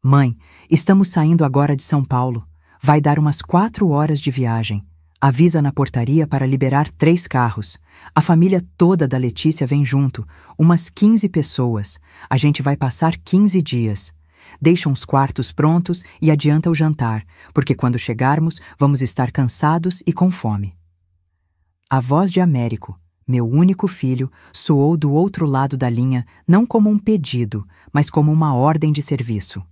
Mãe, estamos saindo agora de São Paulo. Vai dar umas 4 horas de viagem. Avisa na portaria para liberar 3 carros. A família toda da Letícia vem junto, umas 15 pessoas. A gente vai passar 15 dias. Deixa uns quartos prontos e adianta o jantar, porque quando chegarmos vamos estar cansados e com fome. A voz de Américo, meu único filho, soou do outro lado da linha não como um pedido, mas como uma ordem de serviço.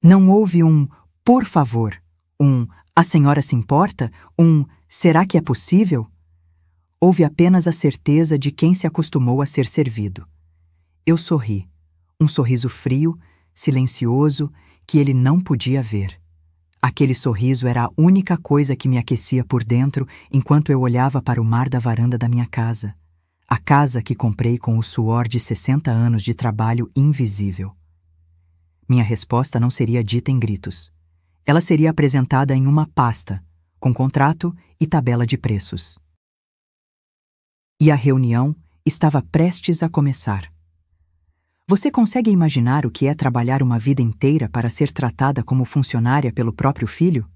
Não houve um "por favor", um "a senhora se importa", um "será que é possível?". Houve apenas a certeza de quem se acostumou a ser servido. Eu sorri, um sorriso frio, silencioso, que ele não podia ver. Aquele sorriso era a única coisa que me aquecia por dentro enquanto eu olhava para o mar da varanda da minha casa. A casa que comprei com o suor de 60 anos de trabalho invisível. Minha resposta não seria dita em gritos. Ela seria apresentada em uma pasta, com contrato e tabela de preços. E a reunião estava prestes a começar. Você consegue imaginar o que é trabalhar uma vida inteira para ser tratada como funcionária pelo próprio filho?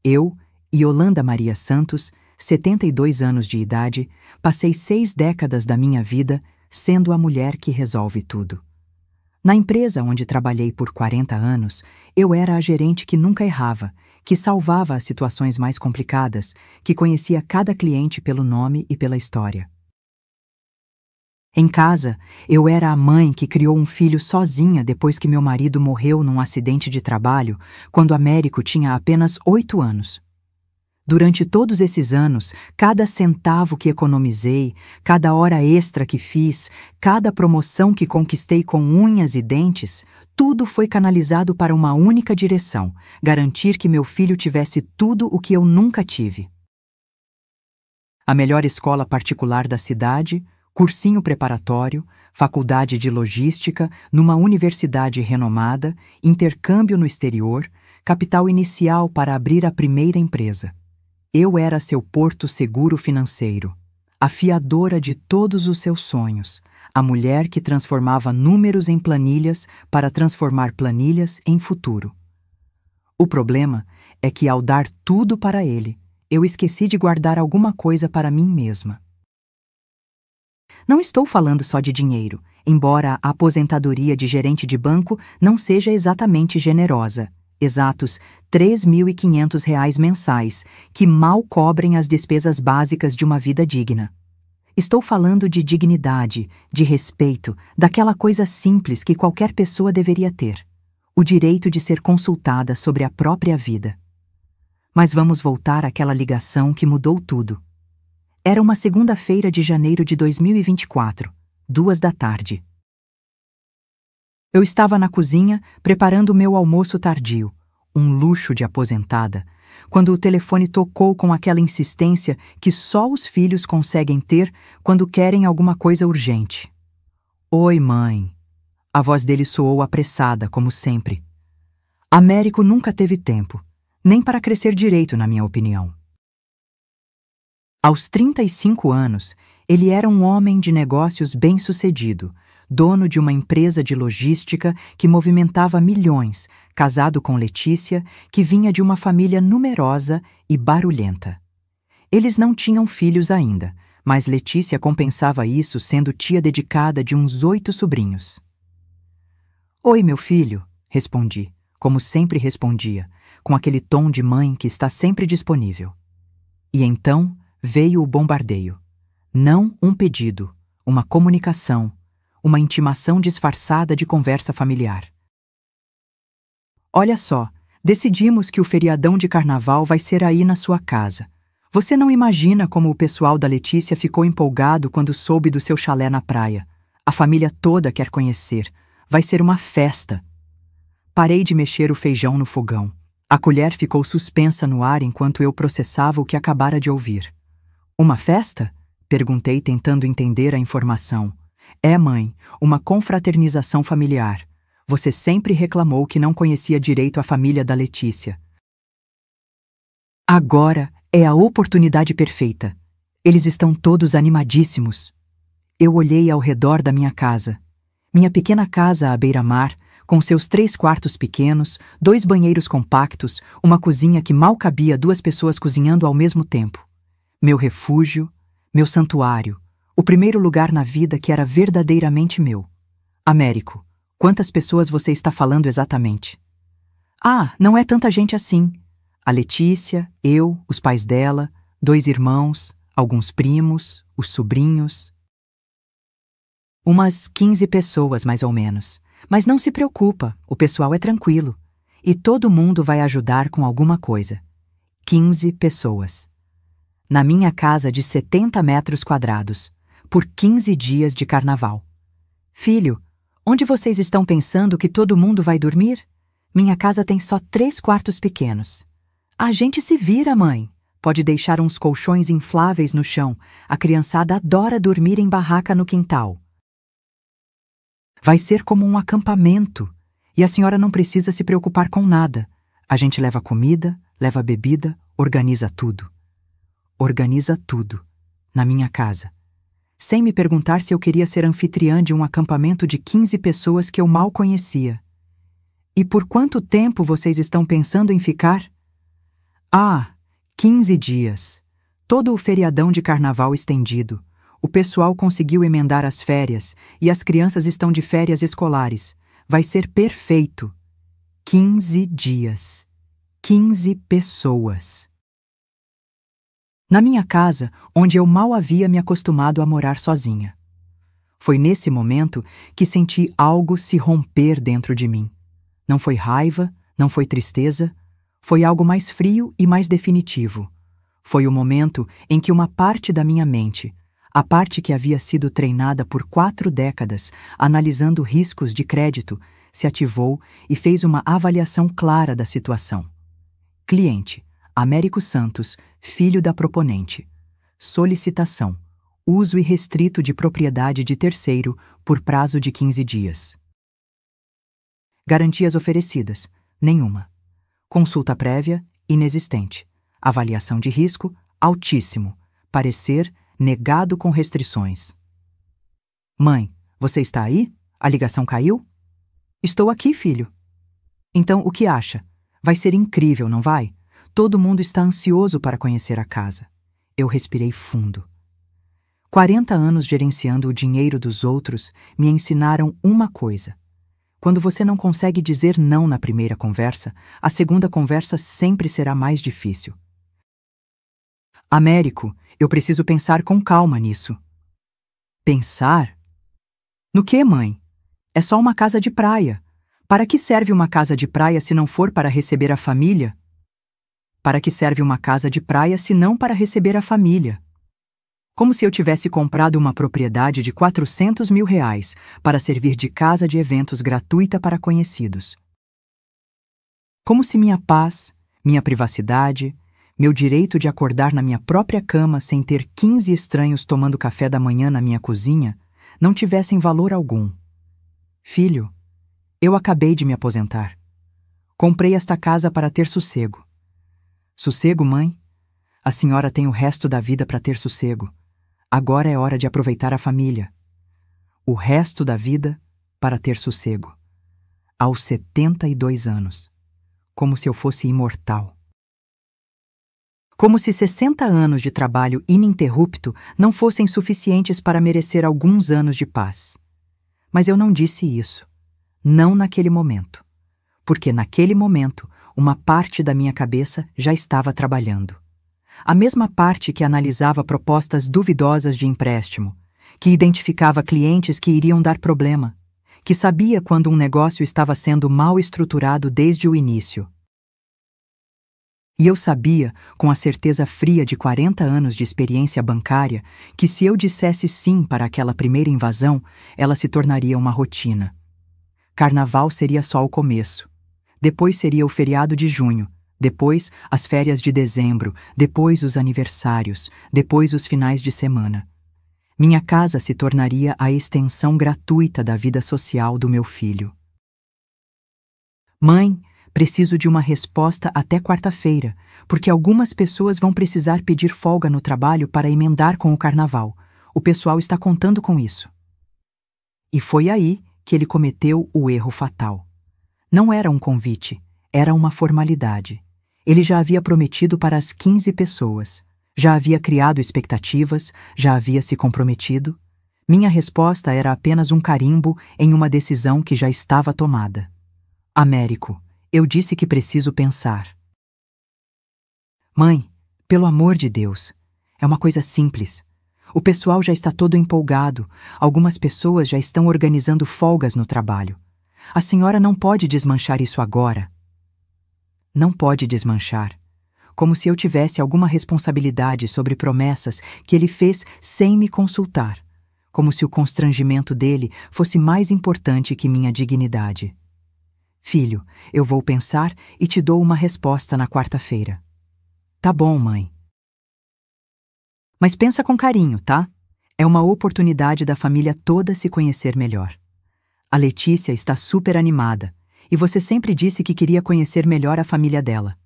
Eu, Yolanda Maria Santos, 72 anos de idade, passei 6 décadas da minha vida sendo a mulher que resolve tudo. Na empresa onde trabalhei por 40 anos, eu era a gerente que nunca errava, que salvava as situações mais complicadas, que conhecia cada cliente pelo nome e pela história. Em casa, eu era a mãe que criou um filho sozinha depois que meu marido morreu num acidente de trabalho, quando Américo tinha apenas 8 anos. Durante todos esses anos, cada centavo que economizei, cada hora extra que fiz, cada promoção que conquistei com unhas e dentes, tudo foi canalizado para uma única direção: garantir que meu filho tivesse tudo o que eu nunca tive. A melhor escola particular da cidade, cursinho preparatório, faculdade de logística, numa universidade renomada, intercâmbio no exterior, capital inicial para abrir a primeira empresa. Eu era seu porto seguro financeiro, a fiadora de todos os seus sonhos, a mulher que transformava números em planilhas para transformar planilhas em futuro. O problema é que, ao dar tudo para ele, eu esqueci de guardar alguma coisa para mim mesma. Não estou falando só de dinheiro, embora a aposentadoria de gerente de banco não seja exatamente generosa. Exatos R$ 3.500 mensais, que mal cobrem as despesas básicas de uma vida digna. Estou falando de dignidade, de respeito, daquela coisa simples que qualquer pessoa deveria ter: o direito de ser consultada sobre a própria vida. Mas vamos voltar àquela ligação que mudou tudo. Era uma segunda-feira de janeiro de 2024, 14h. Eu estava na cozinha preparando o meu almoço tardio, um luxo de aposentada, quando o telefone tocou com aquela insistência que só os filhos conseguem ter quando querem alguma coisa urgente. "Oi, mãe." A voz dele soou apressada, como sempre. Américo nunca teve tempo, nem para crescer direito, na minha opinião. Aos 35 anos, ele era um homem de negócios bem-sucedido, dono de uma empresa de logística que movimentava milhões, casado com Letícia, que vinha de uma família numerosa e barulhenta. Eles não tinham filhos ainda, mas Letícia compensava isso sendo tia dedicada de uns 8 sobrinhos. "Oi, meu filho", respondi, como sempre respondia, com aquele tom de mãe que está sempre disponível. E então veio o bombardeio. Não um pedido, uma comunicação, uma intimação disfarçada de conversa familiar. "Olha só, decidimos que o feriadão de carnaval vai ser aí na sua casa. Você não imagina como o pessoal da Letícia ficou empolgado quando soube do seu chalé na praia. A família toda quer conhecer. Vai ser uma festa." Parei de mexer o feijão no fogão. A colher ficou suspensa no ar enquanto eu processava o que acabara de ouvir. "Uma festa?" perguntei, tentando entender a informação. "É, mãe, uma confraternização familiar. Você sempre reclamou que não conhecia direito a família da Letícia. Agora é a oportunidade perfeita. Eles estão todos animadíssimos." Eu olhei ao redor da minha casa. Minha pequena casa à beira-mar, com seus 3 quartos pequenos, 2 banheiros compactos, uma cozinha que mal cabia 2 pessoas cozinhando ao mesmo tempo. Meu refúgio, meu santuário, o primeiro lugar na vida que era verdadeiramente meu. Américo, quantas pessoas você está falando exatamente? Ah, não é tanta gente assim. A Letícia, eu, os pais dela, 2 irmãos, alguns primos, os sobrinhos. Umas 15 pessoas, mais ou menos. Mas não se preocupa, o pessoal é tranquilo. E todo mundo vai ajudar com alguma coisa. 15 pessoas. Na minha casa de 70 metros quadrados, por 15 dias de carnaval. Filho, onde vocês estão pensando que todo mundo vai dormir? Minha casa tem só 3 quartos pequenos. A gente se vira, mãe. Pode deixar uns colchões infláveis no chão. A criançada adora dormir em barraca no quintal. Vai ser como um acampamento. E a senhora não precisa se preocupar com nada. A gente leva comida, leva bebida, organiza tudo. Organiza tudo. Na minha casa. Sem me perguntar se eu queria ser anfitriã de um acampamento de 15 pessoas que eu mal conhecia. E por quanto tempo vocês estão pensando em ficar? Ah, 15 dias. Todo o feriadão de carnaval estendido. O pessoal conseguiu emendar as férias e as crianças estão de férias escolares. Vai ser perfeito. 15 dias. 15 pessoas. Na minha casa, onde eu mal havia me acostumado a morar sozinha. Foi nesse momento que senti algo se romper dentro de mim. Não foi raiva, não foi tristeza, foi algo mais frio e mais definitivo. Foi o momento em que uma parte da minha mente, a parte que havia sido treinada por 4 décadas, analisando riscos de crédito, se ativou e fez uma avaliação clara da situação. Cliente, Américo Santos, filho da proponente. Solicitação. Uso irrestrito de propriedade de terceiro por prazo de 15 dias. Garantias oferecidas. Nenhuma. Consulta prévia. Inexistente. Avaliação de risco. Altíssimo. Parecer. Negado com restrições. Mãe, você está aí? A ligação caiu? Estou aqui, filho. Então, o que acha? Vai ser incrível, não vai? Todo mundo está ansioso para conhecer a casa. Eu respirei fundo. 40 anos gerenciando o dinheiro dos outros me ensinaram uma coisa. Quando você não consegue dizer não na primeira conversa, a segunda conversa sempre será mais difícil. Américo, eu preciso pensar com calma nisso. Pensar? No quê, mãe? É só uma casa de praia. Para que serve uma casa de praia se não for para receber a família? Para que serve uma casa de praia se não para receber a família? Como se eu tivesse comprado uma propriedade de R$400 mil para servir de casa de eventos gratuita para conhecidos. Como se minha paz, minha privacidade, meu direito de acordar na minha própria cama sem ter 15 estranhos tomando café da manhã na minha cozinha não tivessem valor algum. Filho, eu acabei de me aposentar. Comprei esta casa para ter sossego. Sossego, mãe? A senhora tem o resto da vida para ter sossego. Agora é hora de aproveitar a família. O resto da vida para ter sossego. Aos 72 anos. Como se eu fosse imortal. Como se 60 anos de trabalho ininterrupto não fossem suficientes para merecer alguns anos de paz. Mas eu não disse isso. Não naquele momento. Porque naquele momento, uma parte da minha cabeça já estava trabalhando. A mesma parte que analisava propostas duvidosas de empréstimo, que identificava clientes que iriam dar problema, que sabia quando um negócio estava sendo mal estruturado desde o início. E eu sabia, com a certeza fria de 40 anos de experiência bancária, que se eu dissesse sim para aquela primeira invasão, ela se tornaria uma rotina. Carnaval seria só o começo. Depois seria o feriado de junho. Depois, as férias de dezembro. Depois, os aniversários. Depois, os finais de semana. Minha casa se tornaria a extensão gratuita da vida social do meu filho. Mãe, preciso de uma resposta até quarta-feira, porque algumas pessoas vão precisar pedir folga no trabalho para emendar com o carnaval. O pessoal está contando com isso. E foi aí que ele cometeu o erro fatal. Não era um convite, era uma formalidade. Ele já havia prometido para as 15 pessoas, já havia criado expectativas, já havia se comprometido. Minha resposta era apenas um carimbo em uma decisão que já estava tomada. Américo, eu disse que preciso pensar. Mãe, pelo amor de Deus, é uma coisa simples. O pessoal já está todo empolgado, algumas pessoas já estão organizando folgas no trabalho. A senhora não pode desmanchar isso agora. Não pode desmanchar. Como se eu tivesse alguma responsabilidade sobre promessas que ele fez sem me consultar. Como se o constrangimento dele fosse mais importante que minha dignidade. Filho, eu vou pensar e te dou uma resposta na quarta-feira. Tá bom, mãe. Mas pensa com carinho, tá? É uma oportunidade da família toda se conhecer melhor. A Letícia está super animada, e você sempre disse que queria conhecer melhor a família dela.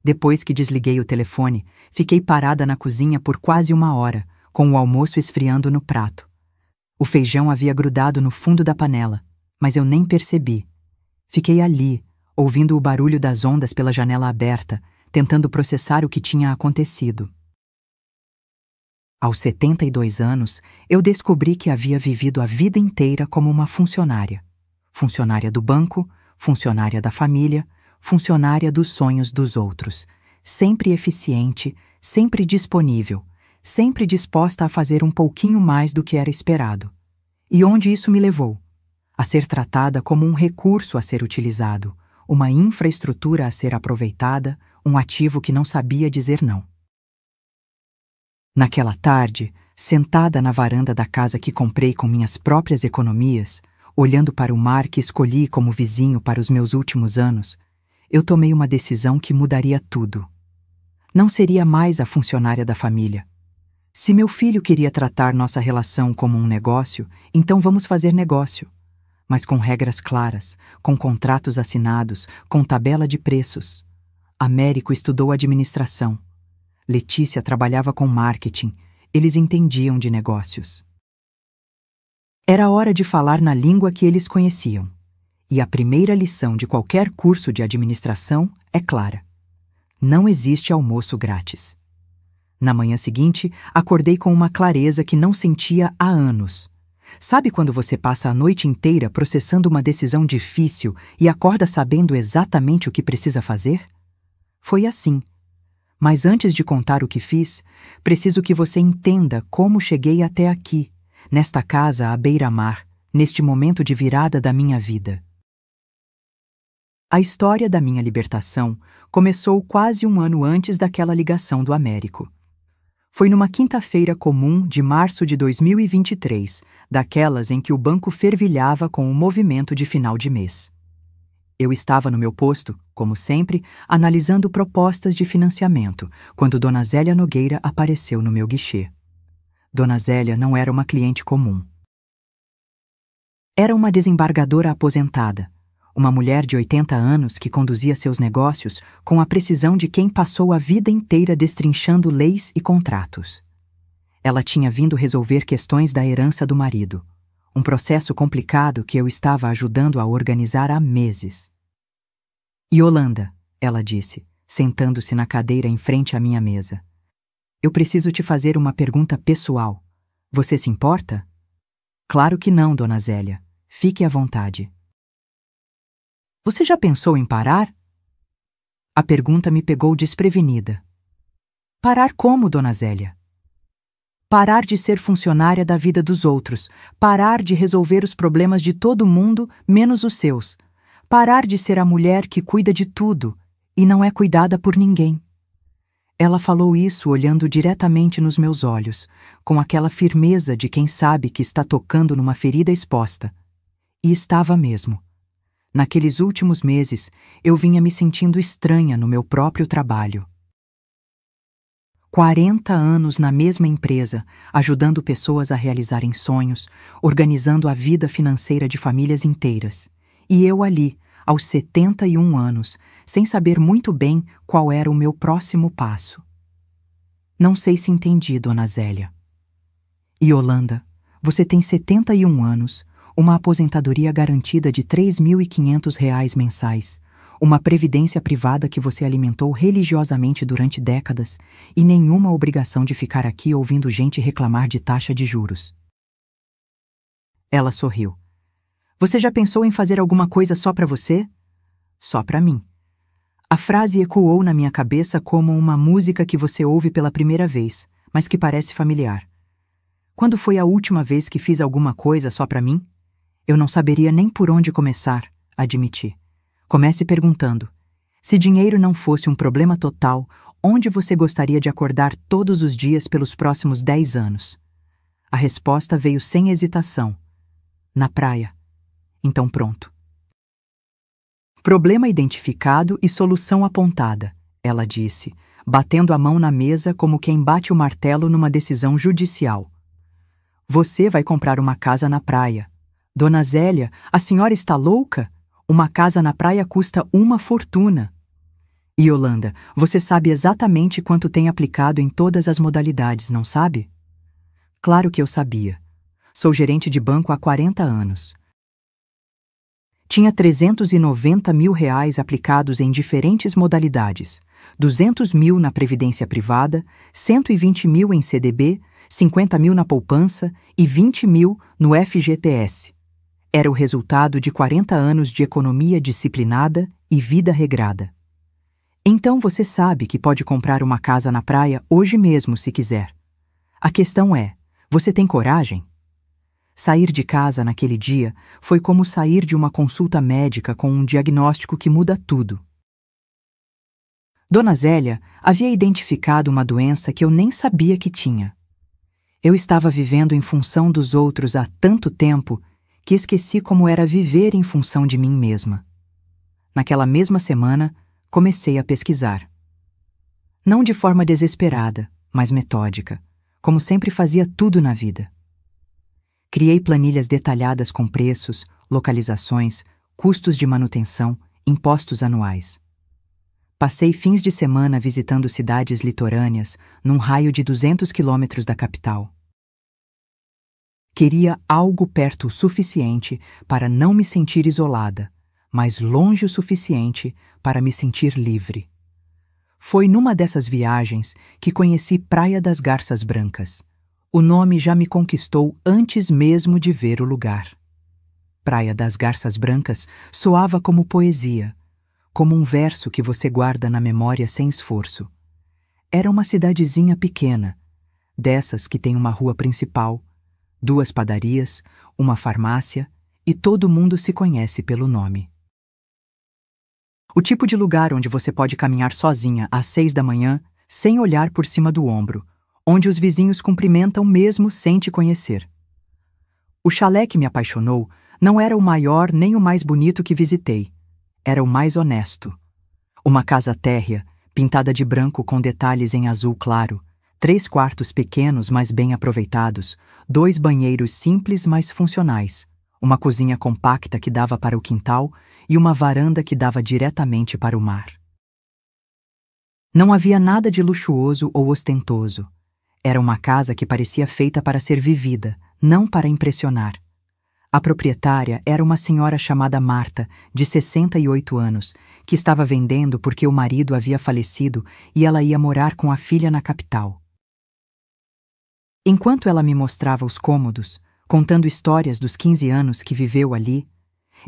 Depois que desliguei o telefone, fiquei parada na cozinha por quase 1 hora, com o almoço esfriando no prato. O feijão havia grudado no fundo da panela, mas eu nem percebi. Fiquei ali, ouvindo o barulho das ondas pela janela aberta, tentando processar o que tinha acontecido. Aos 72 anos, eu descobri que havia vivido a vida inteira como uma funcionária. Funcionária do banco, funcionária da família, funcionária dos sonhos dos outros. Sempre eficiente, sempre disponível, sempre disposta a fazer um pouquinho mais do que era esperado. E onde isso me levou? A ser tratada como um recurso a ser utilizado, uma infraestrutura a ser aproveitada, um ativo que não sabia dizer não. Naquela tarde, sentada na varanda da casa que comprei com minhas próprias economias, olhando para o mar que escolhi como vizinho para os meus últimos anos, eu tomei uma decisão que mudaria tudo. Não seria mais a funcionária da família. Se meu filho queria tratar nossa relação como um negócio, então vamos fazer negócio. Mas com regras claras, com contratos assinados, com tabela de preços. Américo estudou administração. Letícia trabalhava com marketing. Eles entendiam de negócios. Era hora de falar na língua que eles conheciam. E a primeira lição de qualquer curso de administração é clara. Não existe almoço grátis. Na manhã seguinte, acordei com uma clareza que não sentia há anos. Sabe quando você passa a noite inteira processando uma decisão difícil e acorda sabendo exatamente o que precisa fazer? Foi assim. Mas antes de contar o que fiz, preciso que você entenda como cheguei até aqui, nesta casa à beira-mar, neste momento de virada da minha vida. A história da minha libertação começou quase 1 ano antes daquela ligação do Américo. Foi numa quinta-feira comum de março de 2023, daquelas em que o banco fervilhava com o movimento de final de mês. Eu estava no meu posto, como sempre, analisando propostas de financiamento, quando Dona Zélia Nogueira apareceu no meu guichê. Dona Zélia não era uma cliente comum. Era uma desembargadora aposentada, uma mulher de 80 anos que conduzia seus negócios com a precisão de quem passou a vida inteira destrinchando leis e contratos. Ela tinha vindo resolver questões da herança do marido, um processo complicado que eu estava ajudando a organizar há meses. Yolanda, ela disse, sentando-se na cadeira em frente à minha mesa. Eu preciso te fazer uma pergunta pessoal. Você se importa? Claro que não, Dona Zélia. Fique à vontade. Você já pensou em parar? A pergunta me pegou desprevenida. Parar como, Dona Zélia? Parar de ser funcionária da vida dos outros, parar de resolver os problemas de todo mundo, menos os seus, parar de ser a mulher que cuida de tudo e não é cuidada por ninguém. Ela falou isso olhando diretamente nos meus olhos, com aquela firmeza de quem sabe que está tocando numa ferida exposta. E estava mesmo. Naqueles últimos meses, eu vinha me sentindo estranha no meu próprio trabalho. 40 anos na mesma empresa, ajudando pessoas a realizarem sonhos, organizando a vida financeira de famílias inteiras. E eu ali, aos 71 anos, sem saber muito bem qual era o meu próximo passo. Não sei se entendi, Dona Zélia. Yolanda, você tem 71 anos, uma aposentadoria garantida de R$ 3.500 mensais, uma previdência privada que você alimentou religiosamente durante décadas e nenhuma obrigação de ficar aqui ouvindo gente reclamar de taxa de juros. Ela sorriu. Você já pensou em fazer alguma coisa só para você? Só para mim. A frase ecoou na minha cabeça como uma música que você ouve pela primeira vez, mas que parece familiar. Quando foi a última vez que fiz alguma coisa só para mim? Eu não saberia nem por onde começar, admiti. Comece perguntando: se dinheiro não fosse um problema total, onde você gostaria de acordar todos os dias pelos próximos 10 anos? A resposta veio sem hesitação: na praia. Então pronto. Problema identificado e solução apontada, ela disse, batendo a mão na mesa como quem bate o martelo numa decisão judicial. Você vai comprar uma casa na praia. Dona Zélia, a senhora está louca? Uma casa na praia custa uma fortuna. E Yolanda, você sabe exatamente quanto tem aplicado em todas as modalidades, não sabe? Claro que eu sabia. Sou gerente de banco há 40 anos. Tinha R$ 390.000 aplicados em diferentes modalidades, 200 mil na Previdência Privada, 120 mil em CDB, 50 mil na poupança e 20 mil no FGTS. Era o resultado de 40 anos de economia disciplinada e vida regrada. Então você sabe que pode comprar uma casa na praia hoje mesmo se quiser. A questão é, você tem coragem? Sair de casa naquele dia foi como sair de uma consulta médica com um diagnóstico que muda tudo. Dona Zélia havia identificado uma doença que eu nem sabia que tinha. Eu estava vivendo em função dos outros há tanto tempo que esqueci como era viver em função de mim mesma. Naquela mesma semana, comecei a pesquisar. Não de forma desesperada, mas metódica, como sempre fazia tudo na vida. Criei planilhas detalhadas com preços, localizações, custos de manutenção, impostos anuais. Passei fins de semana visitando cidades litorâneas num raio de 200 quilômetros da capital. Queria algo perto o suficiente para não me sentir isolada, mas longe o suficiente para me sentir livre. Foi numa dessas viagens que conheci Praia das Garças Brancas. O nome já me conquistou antes mesmo de ver o lugar. Praia das Garças Brancas soava como poesia, como um verso que você guarda na memória sem esforço. Era uma cidadezinha pequena, dessas que tem uma rua principal, 2 padarias, uma farmácia e todo mundo se conhece pelo nome. O tipo de lugar onde você pode caminhar sozinha às 6 da manhã, sem olhar por cima do ombro, onde os vizinhos cumprimentam mesmo sem te conhecer. O chalé que me apaixonou não era o maior nem o mais bonito que visitei. Era o mais honesto. Uma casa térrea, pintada de branco com detalhes em azul claro, 3 quartos pequenos, mas bem aproveitados, 2 banheiros simples, mas funcionais, uma cozinha compacta que dava para o quintal e uma varanda que dava diretamente para o mar. Não havia nada de luxuoso ou ostentoso. Era uma casa que parecia feita para ser vivida, não para impressionar. A proprietária era uma senhora chamada Marta, de 68 anos, que estava vendendo porque o marido havia falecido e ela ia morar com a filha na capital. Enquanto ela me mostrava os cômodos, contando histórias dos 15 anos que viveu ali,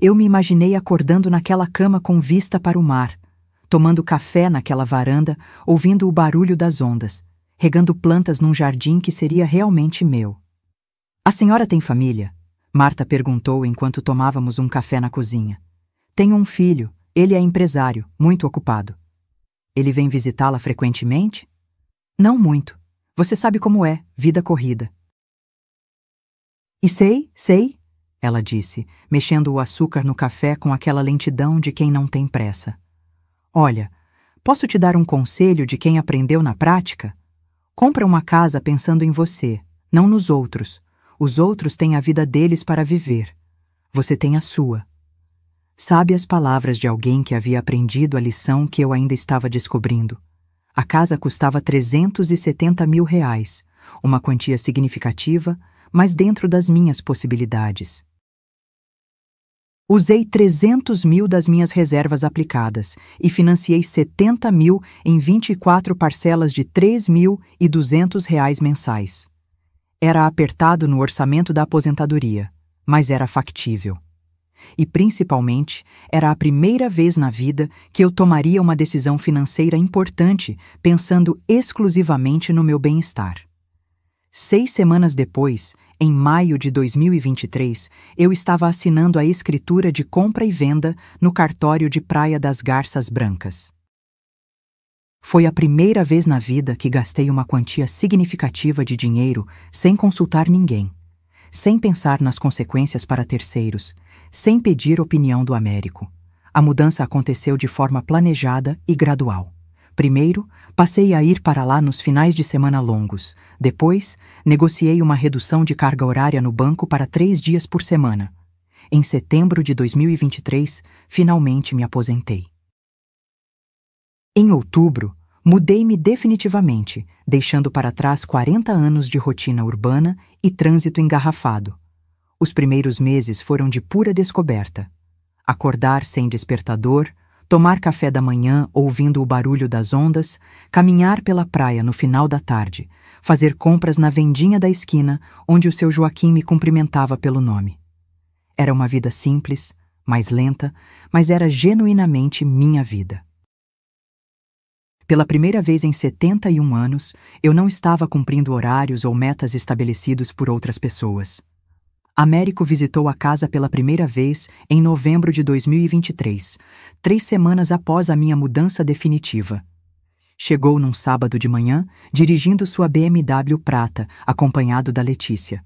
eu me imaginei acordando naquela cama com vista para o mar, tomando café naquela varanda, ouvindo o barulho das ondas, regando plantas num jardim que seria realmente meu. A senhora tem família? Marta perguntou enquanto tomávamos um café na cozinha. Tenho um filho, ele é empresário, muito ocupado. Ele vem visitá-la frequentemente? Não muito. Você sabe como é, vida corrida. E sei, ela disse, mexendo o açúcar no café com aquela lentidão de quem não tem pressa. Olha, posso te dar um conselho de quem aprendeu na prática? Compra uma casa pensando em você, não nos outros. Os outros têm a vida deles para viver. Você tem a sua. Sabe as palavras de alguém que havia aprendido a lição que eu ainda estava descobrindo. A casa custava R$ 370.000, uma quantia significativa, mas dentro das minhas possibilidades. Usei 300 mil das minhas reservas aplicadas e financiei 70 mil em 24 parcelas de R$ 3.200 mensais. Era apertado no orçamento da aposentadoria, mas era factível. E, principalmente, era a primeira vez na vida que eu tomaria uma decisão financeira importante pensando exclusivamente no meu bem-estar. 6 semanas depois, em maio de 2023, eu estava assinando a escritura de compra e venda no cartório de Praia das Garças Brancas. Foi a primeira vez na vida que gastei uma quantia significativa de dinheiro sem consultar ninguém, sem pensar nas consequências para terceiros, sem pedir opinião do Américo. A mudança aconteceu de forma planejada e gradual. Primeiro, passei a ir para lá nos finais de semana longos. Depois, negociei uma redução de carga horária no banco para 3 dias por semana. Em setembro de 2023, finalmente me aposentei. Em outubro, mudei-me definitivamente, deixando para trás 40 anos de rotina urbana e trânsito engarrafado. Os primeiros meses foram de pura descoberta. Acordar sem despertador, tomar café da manhã ouvindo o barulho das ondas, caminhar pela praia no final da tarde, fazer compras na vendinha da esquina onde o seu Joaquim me cumprimentava pelo nome. Era uma vida simples, mais lenta, mas era genuinamente minha vida. Pela primeira vez em 71 anos, eu não estava cumprindo horários ou metas estabelecidos por outras pessoas. Américo visitou a casa pela primeira vez em novembro de 2023, 3 semanas após a minha mudança definitiva. Chegou num sábado de manhã, dirigindo sua BMW prata, acompanhado da Letícia.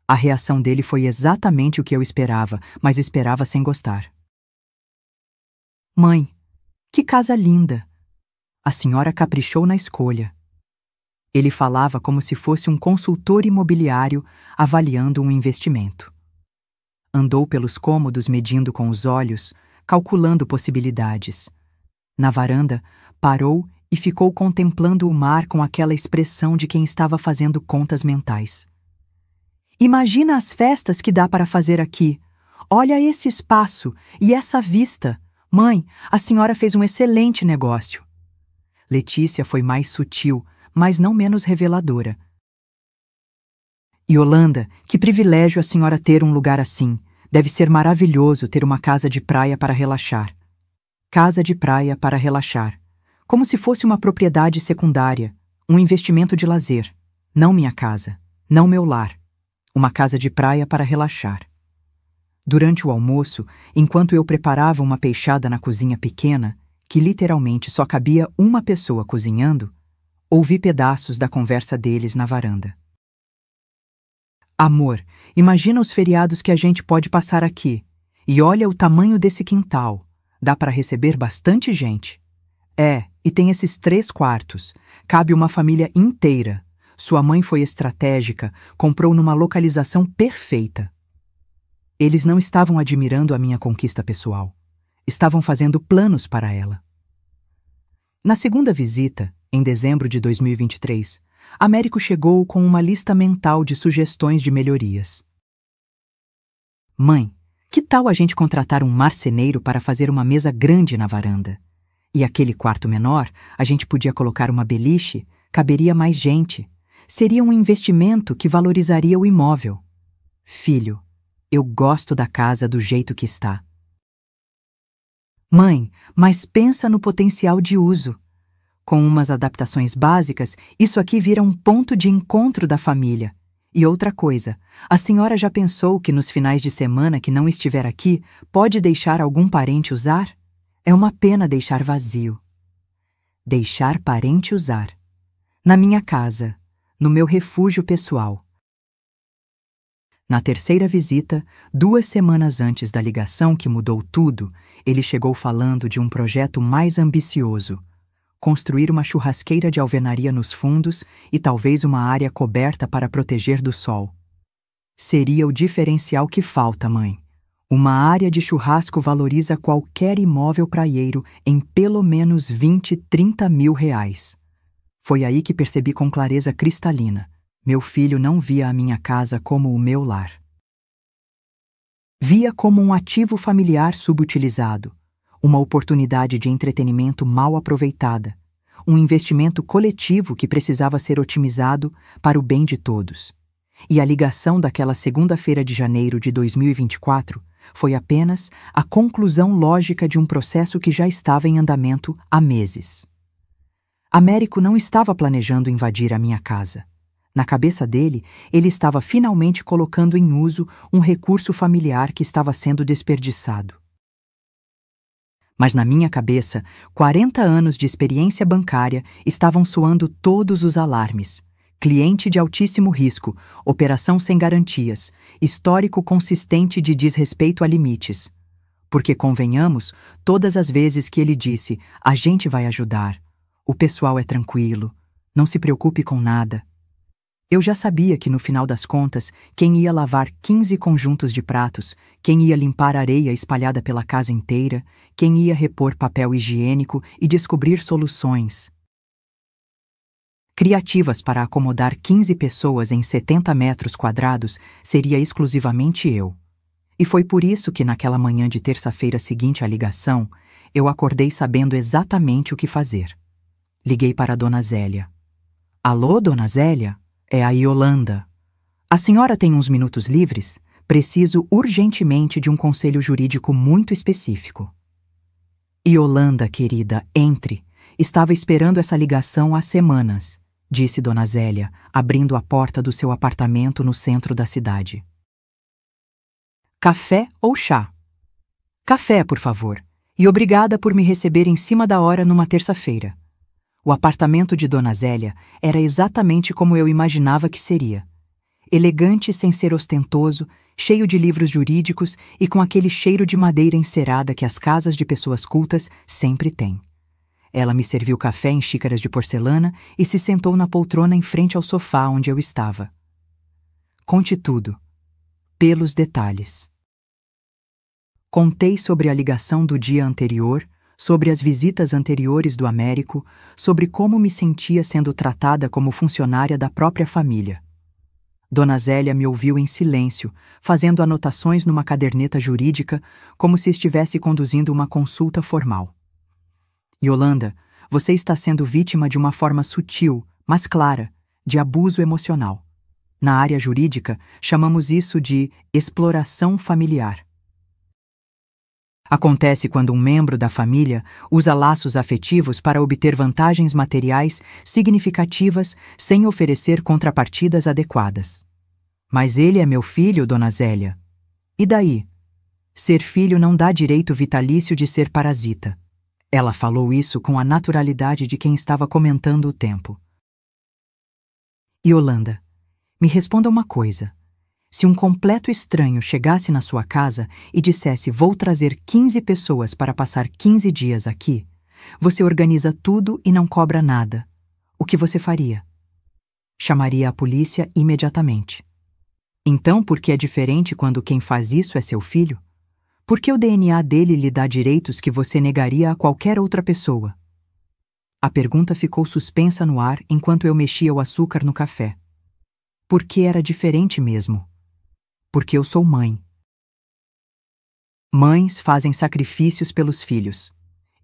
A reação dele foi exatamente o que eu esperava, mas esperava sem gostar. Mãe, que casa linda! A senhora caprichou na escolha. Ele falava como se fosse um consultor imobiliário avaliando um investimento. Andou pelos cômodos medindo com os olhos, calculando possibilidades. Na varanda, parou e ficou contemplando o mar com aquela expressão de quem estava fazendo contas mentais. Imagina as festas que dá para fazer aqui. Olha esse espaço e essa vista. Mãe, a senhora fez um excelente negócio. Letícia foi mais sutil, mas não menos reveladora. Yolanda, que privilégio a senhora ter um lugar assim. Deve ser maravilhoso ter uma casa de praia para relaxar. Casa de praia para relaxar. Como se fosse uma propriedade secundária, um investimento de lazer. Não minha casa, não meu lar. Uma casa de praia para relaxar. Durante o almoço, enquanto eu preparava uma peixada na cozinha pequena, que literalmente só cabia uma pessoa cozinhando, ouvi pedaços da conversa deles na varanda. Amor, imagina os feriados que a gente pode passar aqui. E olha o tamanho desse quintal. Dá para receber bastante gente. E tem esses 3 quartos. Cabe uma família inteira. Sua mãe foi estratégica, comprou numa localização perfeita. Eles não estavam admirando a minha conquista pessoal. Estavam fazendo planos para ela. Na segunda visita, em dezembro de 2023, Américo chegou com uma lista mental de sugestões de melhorias. Mãe, que tal a gente contratar um marceneiro para fazer uma mesa grande na varanda? E aquele quarto menor, a gente podia colocar uma beliche, caberia mais gente. Seria um investimento que valorizaria o imóvel. Filho, eu gosto da casa do jeito que está. Mãe, mas pensa no potencial de uso. Com umas adaptações básicas, isso aqui vira um ponto de encontro da família. E outra coisa, a senhora já pensou que nos finais de semana que não estiver aqui, pode deixar algum parente usar? É uma pena deixar vazio. Deixar parente usar. Na minha casa, no meu refúgio pessoal. Na terceira visita, 2 semanas antes da ligação que mudou tudo, ele chegou falando de um projeto mais ambicioso. Construir uma churrasqueira de alvenaria nos fundos e talvez uma área coberta para proteger do sol. Seria o diferencial que falta, mãe. Uma área de churrasco valoriza qualquer imóvel praieiro em pelo menos 20, 30 mil reais. Foi aí que percebi com clareza cristalina. Meu filho não via a minha casa como o meu lar. Via como um ativo familiar subutilizado, uma oportunidade de entretenimento mal aproveitada, um investimento coletivo que precisava ser otimizado para o bem de todos. E a ligação daquela segunda-feira de janeiro de 2024 foi apenas a conclusão lógica de um processo que já estava em andamento há meses. Américo não estava planejando invadir a minha casa. Na cabeça dele, ele estava finalmente colocando em uso um recurso familiar que estava sendo desperdiçado. Mas na minha cabeça, 40 anos de experiência bancária estavam soando todos os alarmes. Cliente de altíssimo risco, operação sem garantias, histórico consistente de desrespeito a limites. Porque, convenhamos, todas as vezes que ele disse, a gente vai ajudar, o pessoal é tranquilo, não se preocupe com nada. Eu já sabia que no final das contas, quem ia lavar 15 conjuntos de pratos, quem ia limpar areia espalhada pela casa inteira, quem ia repor papel higiênico e descobrir soluções criativas para acomodar 15 pessoas em 70 metros quadrados seria exclusivamente eu. E foi por isso que naquela manhã de terça-feira seguinte à ligação, eu acordei sabendo exatamente o que fazer. Liguei para a Dona Zélia. Alô, Dona Zélia? É a Yolanda. A senhora tem uns minutos livres? Preciso urgentemente de um conselho jurídico muito específico. Yolanda, querida, entre. Estava esperando essa ligação há semanas, disse Dona Zélia, abrindo a porta do seu apartamento no centro da cidade. Café ou chá? Café, por favor. E obrigada por me receber em cima da hora numa terça-feira. O apartamento de Dona Zélia era exatamente como eu imaginava que seria. Elegante sem ser ostentoso, cheio de livros jurídicos e com aquele cheiro de madeira encerada que as casas de pessoas cultas sempre têm. Ela me serviu café em xícaras de porcelana e se sentou na poltrona em frente ao sofá onde eu estava. Conte tudo, pelos detalhes. Contei sobre a ligação do dia anterior, sobre as visitas anteriores do Américo, sobre como me sentia sendo tratada como funcionária da própria família. Dona Zélia me ouviu em silêncio, fazendo anotações numa caderneta jurídica, como se estivesse conduzindo uma consulta formal. Yolanda, você está sendo vítima de uma forma sutil, mas clara, de abuso emocional. Na área jurídica, chamamos isso de exploração familiar. Acontece quando um membro da família usa laços afetivos para obter vantagens materiais significativas sem oferecer contrapartidas adequadas. Mas ele é meu filho, Dona Zélia. E daí? Ser filho não dá direito vitalício de ser parasita. Ela falou isso com a naturalidade de quem estava comentando o tempo. Yolanda, me responda uma coisa. Se um completo estranho chegasse na sua casa e dissesse vou trazer 15 pessoas para passar 15 dias aqui, você organiza tudo e não cobra nada. O que você faria? Chamaria a polícia imediatamente. Então, por que é diferente quando quem faz isso é seu filho? Por que o DNA dele lhe dá direitos que você negaria a qualquer outra pessoa? A pergunta ficou suspensa no ar enquanto eu mexia o açúcar no café. Por que era diferente mesmo? Porque eu sou mãe. Mães fazem sacrifícios pelos filhos.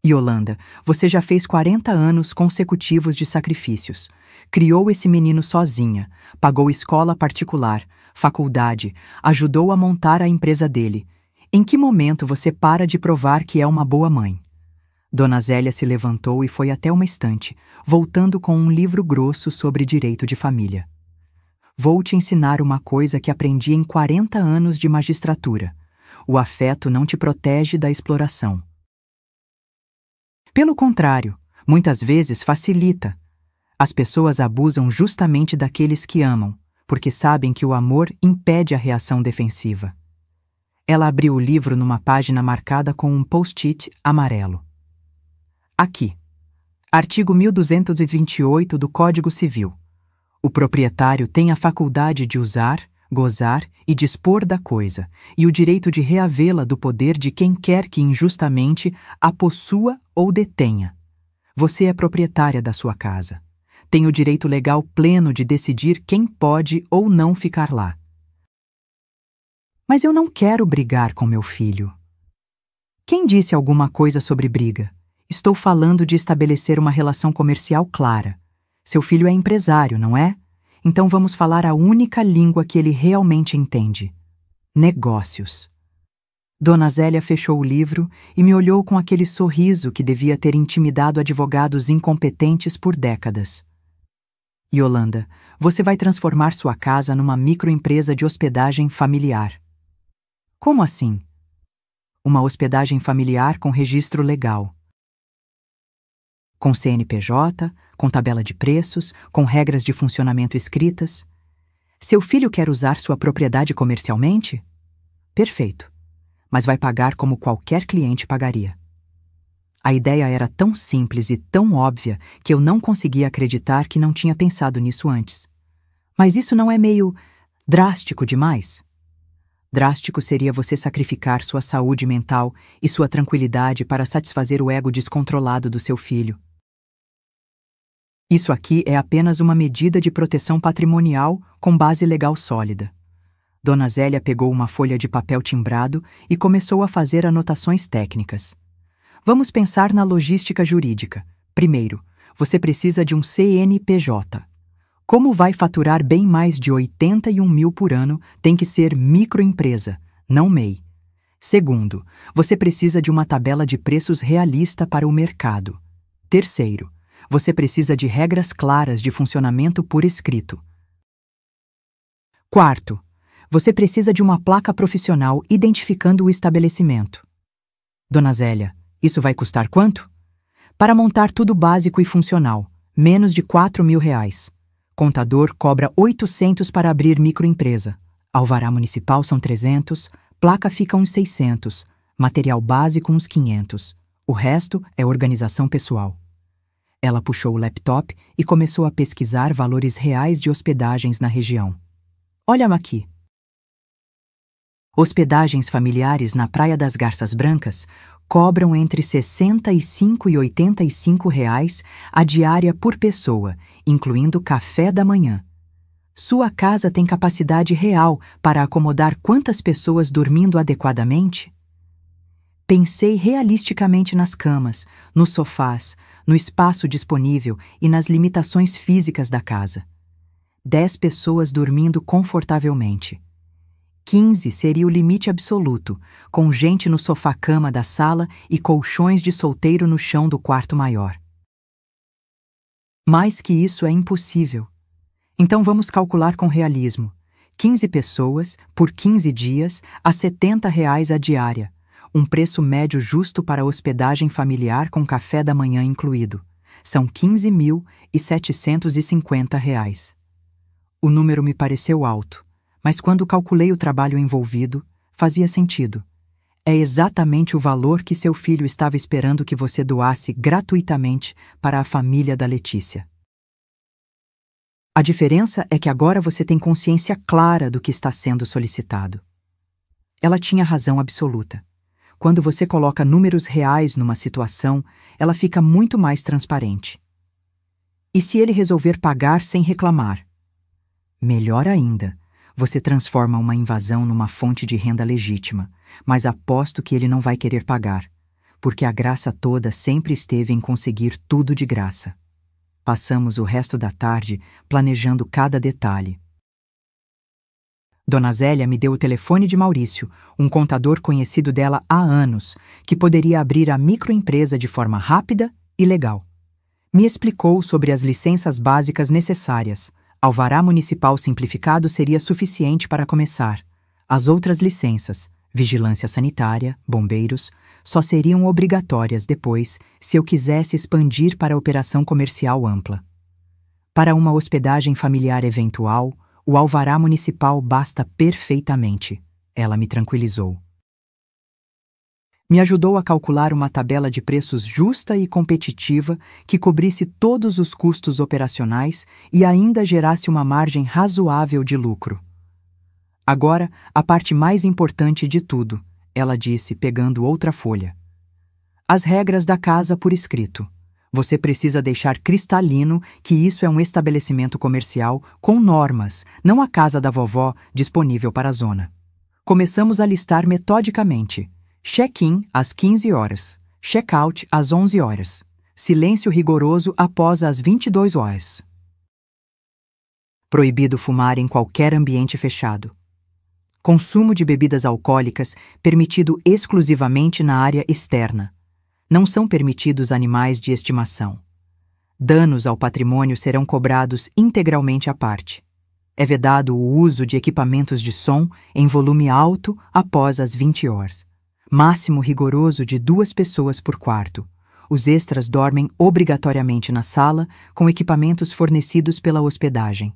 Yolanda, você já fez 40 anos consecutivos de sacrifícios. Criou esse menino sozinha, pagou escola particular, faculdade, ajudou a montar a empresa dele. Em que momento você para de provar que é uma boa mãe? Dona Zélia se levantou e foi até uma estante, voltando com um livro grosso sobre direito de família. Vou te ensinar uma coisa que aprendi em 40 anos de magistratura. O afeto não te protege da exploração. Pelo contrário, muitas vezes facilita. As pessoas abusam justamente daqueles que amam, porque sabem que o amor impede a reação defensiva. Ela abriu o livro numa página marcada com um post-it amarelo. Aqui. Artigo 1228 do Código Civil. O proprietário tem a faculdade de usar, gozar e dispor da coisa, e o direito de reavê-la do poder de quem quer que injustamente a possua ou detenha. Você é proprietária da sua casa. Tem o direito legal pleno de decidir quem pode ou não ficar lá. Mas eu não quero brigar com meu filho. Quem disse alguma coisa sobre briga? Estou falando de estabelecer uma relação comercial clara. Seu filho é empresário, não é? Então vamos falar a única língua que ele realmente entende: negócios. Dona Zélia fechou o livro e me olhou com aquele sorriso que devia ter intimidado advogados incompetentes por décadas. Yolanda, você vai transformar sua casa numa microempresa de hospedagem familiar. Como assim? Uma hospedagem familiar com registro legal. Com CNPJ, com tabela de preços, com regras de funcionamento escritas. Seu filho quer usar sua propriedade comercialmente? Perfeito. Mas vai pagar como qualquer cliente pagaria. A ideia era tão simples e tão óbvia que eu não conseguia acreditar que não tinha pensado nisso antes. Mas isso não é meio drástico demais? Drástico seria você sacrificar sua saúde mental e sua tranquilidade para satisfazer o ego descontrolado do seu filho. Isso aqui é apenas uma medida de proteção patrimonial com base legal sólida. Dona Zélia pegou uma folha de papel timbrado e começou a fazer anotações técnicas. Vamos pensar na logística jurídica. Primeiro, você precisa de um CNPJ. Como vai faturar bem mais de 81 mil por ano, tem que ser microempresa, não MEI. Segundo, você precisa de uma tabela de preços realista para o mercado. Terceiro, você precisa de regras claras de funcionamento por escrito. Quarto, você precisa de uma placa profissional identificando o estabelecimento. Dona Zélia, isso vai custar quanto? Para montar tudo básico e funcional, menos de R$ 4.000. Contador cobra 800 para abrir microempresa. Alvará municipal são 300, placa fica uns 600, material básico uns 500. O resto é organização pessoal. Ela puxou o laptop e começou a pesquisar valores reais de hospedagens na região. Olha aqui. Hospedagens familiares na Praia das Garças Brancas cobram entre R$ 65 e R$ 85 a diária por pessoa, incluindo café da manhã. Sua casa tem capacidade real para acomodar quantas pessoas dormindo adequadamente? Pensei realisticamente nas camas, nos sofás, no espaço disponível e nas limitações físicas da casa. 10 pessoas dormindo confortavelmente. 15 seria o limite absoluto, com gente no sofá-cama da sala e colchões de solteiro no chão do quarto maior. Mais que isso é impossível. Então vamos calcular com realismo. 15 pessoas, por 15 dias, a R$ 70 a diária. Um preço médio justo para hospedagem familiar com café da manhã incluído. São R$ 15.750. O número me pareceu alto, mas quando calculei o trabalho envolvido, fazia sentido. É exatamente o valor que seu filho estava esperando que você doasse gratuitamente para a família da Letícia. A diferença é que agora você tem consciência clara do que está sendo solicitado. Ela tinha razão absoluta. Quando você coloca números reais numa situação, ela fica muito mais transparente. E se ele resolver pagar sem reclamar? Melhor ainda, você transforma uma invasão numa fonte de renda legítima, mas aposto que ele não vai querer pagar, porque a graça toda sempre esteve em conseguir tudo de graça. Passamos o resto da tarde planejando cada detalhe. Dona Zélia me deu o telefone de Maurício, um contador conhecido dela há anos, que poderia abrir a microempresa de forma rápida e legal. Me explicou sobre as licenças básicas necessárias. Alvará municipal simplificado seria suficiente para começar. As outras licenças, vigilância sanitária, bombeiros, só seriam obrigatórias depois se eu quisesse expandir para a operação comercial ampla. Para uma hospedagem familiar eventual, o alvará municipal basta perfeitamente. Ela me tranquilizou. Me ajudou a calcular uma tabela de preços justa e competitiva que cobrisse todos os custos operacionais e ainda gerasse uma margem razoável de lucro. Agora, a parte mais importante de tudo, ela disse, pegando outra folha. As regras da casa por escrito. Você precisa deixar cristalino que isso é um estabelecimento comercial com normas, não a casa da vovó disponível para a zona. Começamos a listar metodicamente. Check-in às 15 horas. Check-out às 11 horas. Silêncio rigoroso após as 22 horas. Proibido fumar em qualquer ambiente fechado. Consumo de bebidas alcoólicas permitido exclusivamente na área externa. Não são permitidos animais de estimação. Danos ao patrimônio serão cobrados integralmente à parte. É vedado o uso de equipamentos de som em volume alto após as 20 horas. Máximo rigoroso de 2 pessoas por quarto. Os extras dormem obrigatoriamente na sala com equipamentos fornecidos pela hospedagem.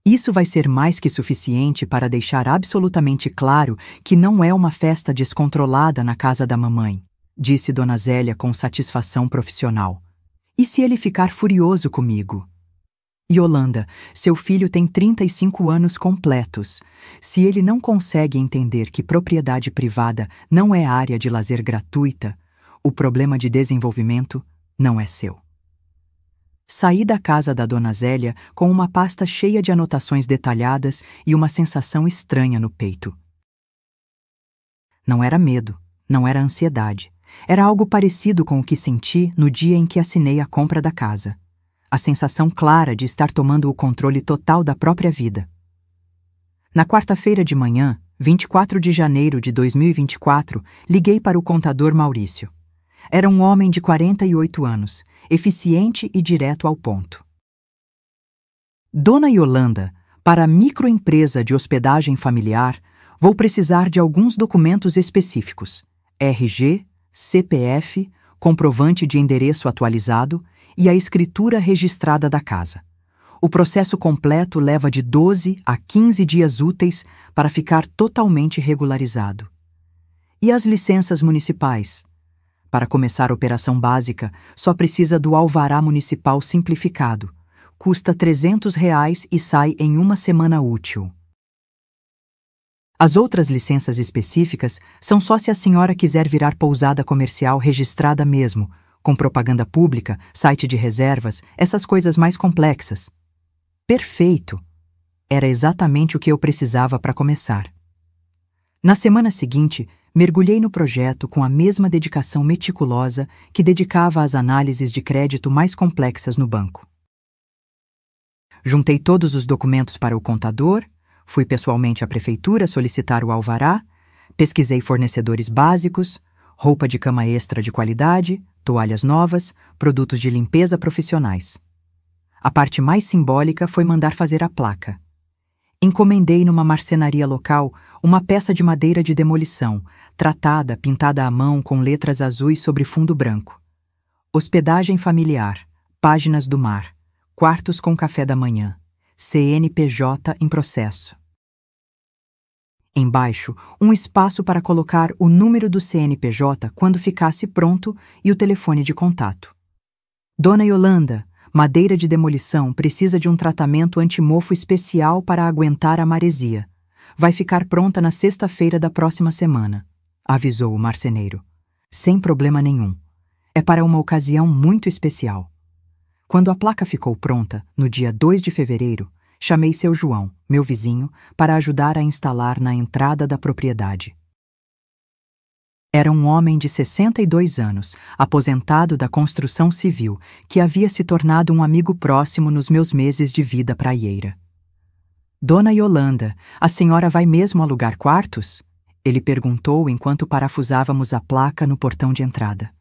Isso vai ser mais que suficiente para deixar absolutamente claro que não é uma festa descontrolada na casa da mamãe, disse Dona Zélia com satisfação profissional. E se ele ficar furioso comigo? Yolanda, seu filho tem 35 anos completos. Se ele não consegue entender que propriedade privada não é área de lazer gratuita, o problema de desenvolvimento não é seu. Saí da casa da Dona Zélia com uma pasta cheia de anotações detalhadas e uma sensação estranha no peito. Não era medo, não era ansiedade. Era algo parecido com o que senti no dia em que assinei a compra da casa. A sensação clara de estar tomando o controle total da própria vida. Na quarta-feira de manhã, 24 de janeiro de 2024, liguei para o contador Maurício. Era um homem de 48 anos, eficiente e direto ao ponto. Dona Yolanda, para a microempresa de hospedagem familiar, vou precisar de alguns documentos específicos: RG, CPF, comprovante de endereço atualizado e a escritura registrada da casa. O processo completo leva de 12 a 15 dias úteis para ficar totalmente regularizado. E as licenças municipais? Para começar a operação básica, só precisa do alvará municipal simplificado. Custa R$300 e sai em 1 semana útil. As outras licenças específicas são só se a senhora quiser virar pousada comercial registrada mesmo, com propaganda pública, site de reservas, essas coisas mais complexas. Perfeito! Era exatamente o que eu precisava para começar. Na semana seguinte, mergulhei no projeto com a mesma dedicação meticulosa que dedicava às análises de crédito mais complexas no banco. Juntei todos os documentos para o contador, fui pessoalmente à prefeitura solicitar o alvará, pesquisei fornecedores básicos, roupa de cama extra de qualidade, toalhas novas, produtos de limpeza profissionais. A parte mais simbólica foi mandar fazer a placa. Encomendei numa marcenaria local uma peça de madeira de demolição, tratada, pintada à mão com letras azuis sobre fundo branco. Hospedagem familiar, páginas do mar, quartos com café da manhã, CNPJ em processo. Embaixo, um espaço para colocar o número do CNPJ quando ficasse pronto e o telefone de contato. Dona Yolanda, madeira de demolição precisa de um tratamento antimofo especial para aguentar a maresia. Vai ficar pronta na sexta-feira da próxima semana, avisou o marceneiro. Sem problema nenhum. É para uma ocasião muito especial. Quando a placa ficou pronta, no dia 2 de fevereiro, chamei seu João, meu vizinho, para ajudar a instalar na entrada da propriedade. Era um homem de 62 anos, aposentado da construção civil, que havia se tornado um amigo próximo nos meus meses de vida praieira. Dona Yolanda, a senhora vai mesmo alugar quartos? Ele perguntou enquanto parafusávamos a placa no portão de entrada.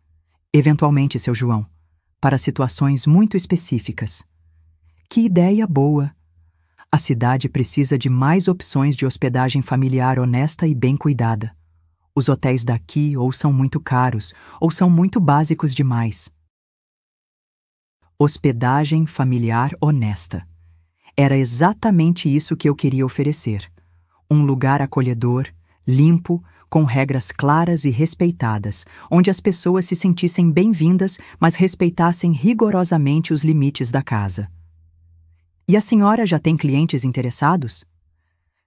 Eventualmente, seu João, para situações muito específicas. Que ideia boa! A cidade precisa de mais opções de hospedagem familiar honesta e bem cuidada. Os hotéis daqui ou são muito caros, ou são muito básicos demais. Hospedagem familiar honesta. Era exatamente isso que eu queria oferecer. Um lugar acolhedor, limpo, com regras claras e respeitadas, onde as pessoas se sentissem bem-vindas, mas respeitassem rigorosamente os limites da casa. E a senhora já tem clientes interessados?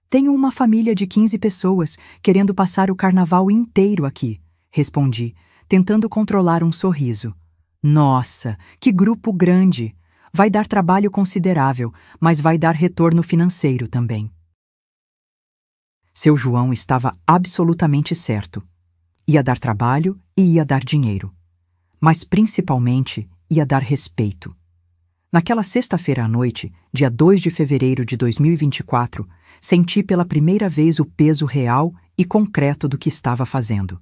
Tenho uma família de 15 pessoas querendo passar o carnaval inteiro aqui, respondi, tentando controlar um sorriso. Nossa, que grupo grande! Vai dar trabalho considerável, mas vai dar retorno financeiro também. Seu João estava absolutamente certo. Ia dar trabalho e ia dar dinheiro. Mas principalmente ia dar respeito. Naquela sexta-feira à noite, dia 2 de fevereiro de 2024, senti pela primeira vez o peso real e concreto do que estava fazendo.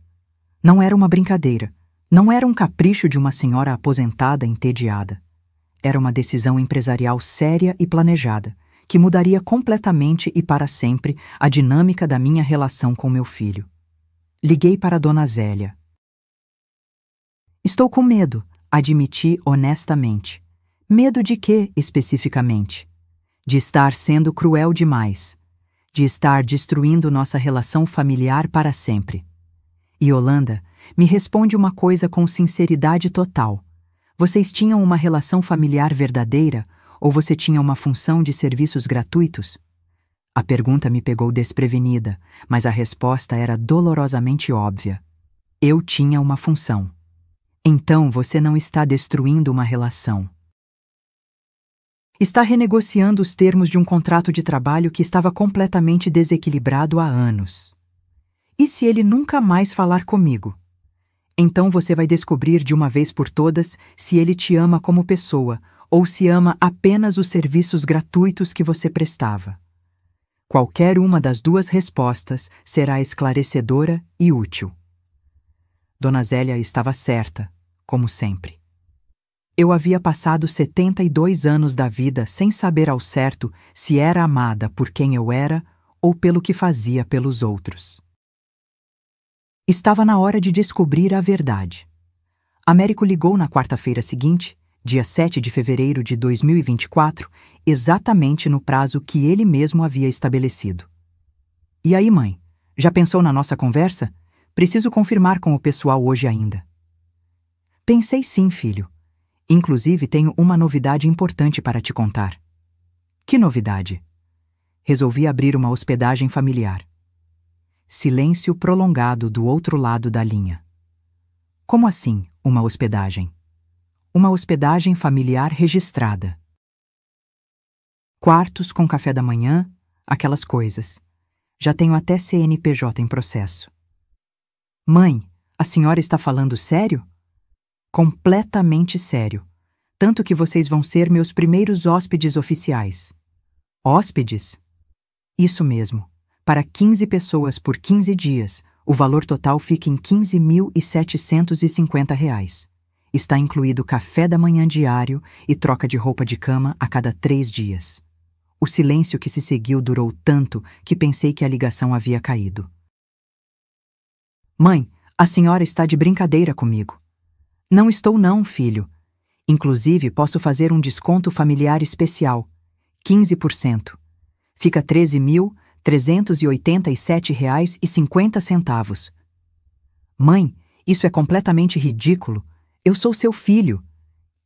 Não era uma brincadeira. Não era um capricho de uma senhora aposentada entediada. Era uma decisão empresarial séria e planejada, que mudaria completamente e para sempre a dinâmica da minha relação com meu filho. Liguei para Dona Zélia. Estou com medo, admiti honestamente. Medo de quê, especificamente? De estar sendo cruel demais. De estar destruindo nossa relação familiar para sempre. E Yolanda me responde uma coisa com sinceridade total. Vocês tinham uma relação familiar verdadeira ou você tinha uma função de serviços gratuitos? A pergunta me pegou desprevenida, mas a resposta era dolorosamente óbvia. Eu tinha uma função. Então você não está destruindo uma relação. Está renegociando os termos de um contrato de trabalho que estava completamente desequilibrado há anos. E se ele nunca mais falar comigo? Então você vai descobrir de uma vez por todas se ele te ama como pessoa ou se ama apenas os serviços gratuitos que você prestava. Qualquer uma das duas respostas será esclarecedora e útil. Dona Zélia estava certa, como sempre. Eu havia passado 72 anos da vida sem saber ao certo se era amada por quem eu era ou pelo que fazia pelos outros. Estava na hora de descobrir a verdade. Américo ligou na quarta-feira seguinte, dia 7 de fevereiro de 2024, exatamente no prazo que ele mesmo havia estabelecido. E aí, mãe, já pensou na nossa conversa? Preciso confirmar com o pessoal hoje ainda. Pensei sim, filho. Inclusive, tenho uma novidade importante para te contar. Que novidade? Resolvi abrir uma hospedagem familiar. Silêncio prolongado do outro lado da linha. Como assim, uma hospedagem? Uma hospedagem familiar registrada. Quartos com café da manhã, aquelas coisas. Já tenho até CNPJ em processo. Mãe, a senhora está falando sério? Completamente sério. Tanto que vocês vão ser meus primeiros hóspedes oficiais. Hóspedes? Isso mesmo. Para 15 pessoas por 15 dias, o valor total fica em R$ 15.750. Está incluído café da manhã diário e troca de roupa de cama a cada 3 dias. O silêncio que se seguiu durou tanto que pensei que a ligação havia caído. Mãe, a senhora está de brincadeira comigo. Não estou não, filho. Inclusive, posso fazer um desconto familiar especial. 15%. Fica R$ 13.387,50. Mãe, isso é completamente ridículo. Eu sou seu filho.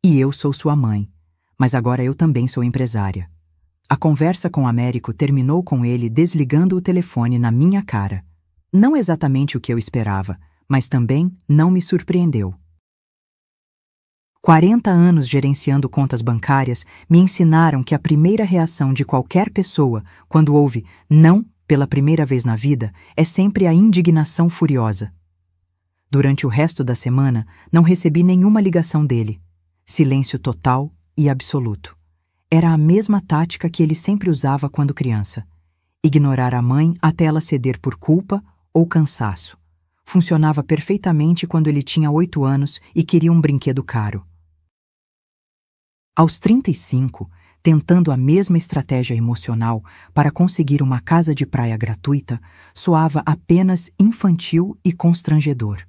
E eu sou sua mãe. Mas agora eu também sou empresária. A conversa com Américo terminou com ele desligando o telefone na minha cara. Não exatamente o que eu esperava, mas também não me surpreendeu. 40 anos gerenciando contas bancárias me ensinaram que a primeira reação de qualquer pessoa quando ouve não pela primeira vez na vida é sempre a indignação furiosa. Durante o resto da semana, não recebi nenhuma ligação dele. Silêncio total e absoluto. Era a mesma tática que ele sempre usava quando criança. Ignorar a mãe até ela ceder por culpa ou cansaço. Funcionava perfeitamente quando ele tinha 8 anos e queria um brinquedo caro. Aos 35, tentando a mesma estratégia emocional para conseguir uma casa de praia gratuita, soava apenas infantil e constrangedor.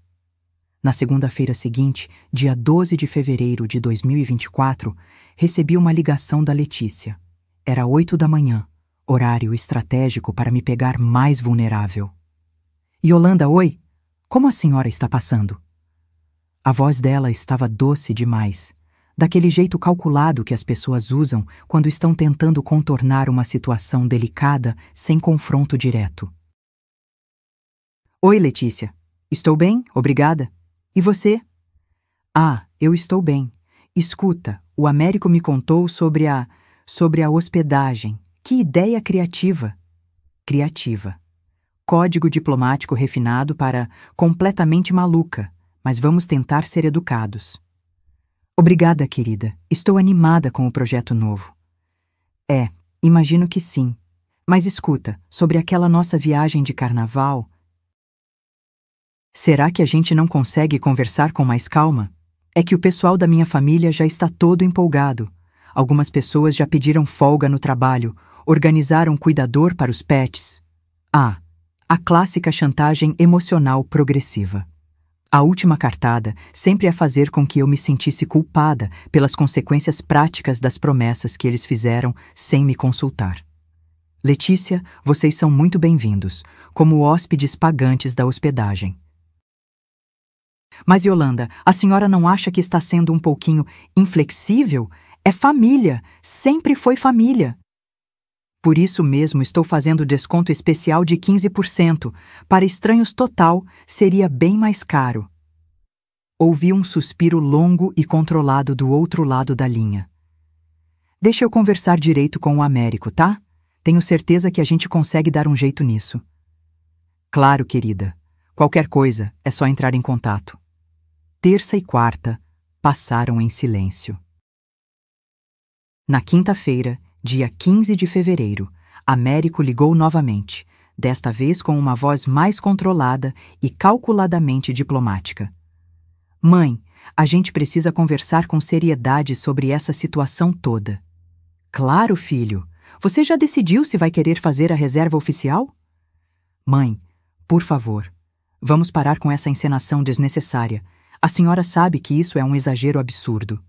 Na segunda-feira seguinte, dia 12 de fevereiro de 2024, recebi uma ligação da Letícia. Era 8 da manhã, horário estratégico para me pegar mais vulnerável. Yolanda, oi? Como a senhora está passando? A voz dela estava doce demais, daquele jeito calculado que as pessoas usam quando estão tentando contornar uma situação delicada sem confronto direto. Oi, Letícia. Estou bem, obrigada. E você? Ah, eu estou bem. Escuta, o Américo me contou sobre a hospedagem. Que ideia criativa. Criativa. código diplomático refinado para completamente maluca, mas vamos tentar ser educados. Obrigada, querida. Estou animada com o projeto novo. Imagino que sim. Mas escuta, sobre aquela nossa viagem de carnaval... Será que a gente não consegue conversar com mais calma? É que o pessoal da minha família já está todo empolgado. Algumas pessoas já pediram folga no trabalho, organizaram cuidador para os pets. A clássica chantagem emocional progressiva. A última cartada sempre é fazer com que eu me sentisse culpada pelas consequências práticas das promessas que eles fizeram sem me consultar. Letícia, vocês são muito bem-vindos, como hóspedes pagantes da hospedagem. Mas, Yolanda, a senhora não acha que está sendo um pouquinho inflexível? É família, sempre foi família. Por isso mesmo estou fazendo desconto especial de 15%. Para estranhos total, seria bem mais caro. Ouvi um suspiro longo e controlado do outro lado da linha. Deixa eu conversar direito com o Américo, tá? Tenho certeza que a gente consegue dar um jeito nisso. Claro, querida. Qualquer coisa, é só entrar em contato. Terça e quarta passaram em silêncio. Na quinta-feira, dia 15 de fevereiro, Américo ligou novamente, desta vez com uma voz mais controlada e calculadamente diplomática. Mãe, a gente precisa conversar com seriedade sobre essa situação toda. Claro, filho. Você já decidiu se vai querer fazer a reserva oficial? Mãe, por favor, vamos parar com essa encenação desnecessária. A senhora sabe que isso é um exagero absurdo.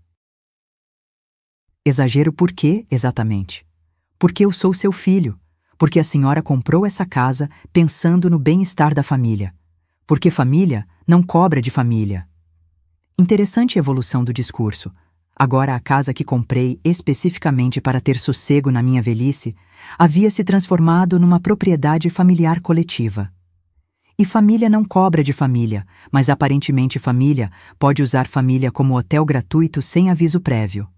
Exagero por quê, exatamente? Porque eu sou seu filho. Porque a senhora comprou essa casa pensando no bem-estar da família. Porque família não cobra de família. Interessante evolução do discurso. Agora a casa que comprei especificamente para ter sossego na minha velhice havia se transformado numa propriedade familiar coletiva. E família não cobra de família, mas aparentemente família pode usar família como hotel gratuito sem aviso prévio.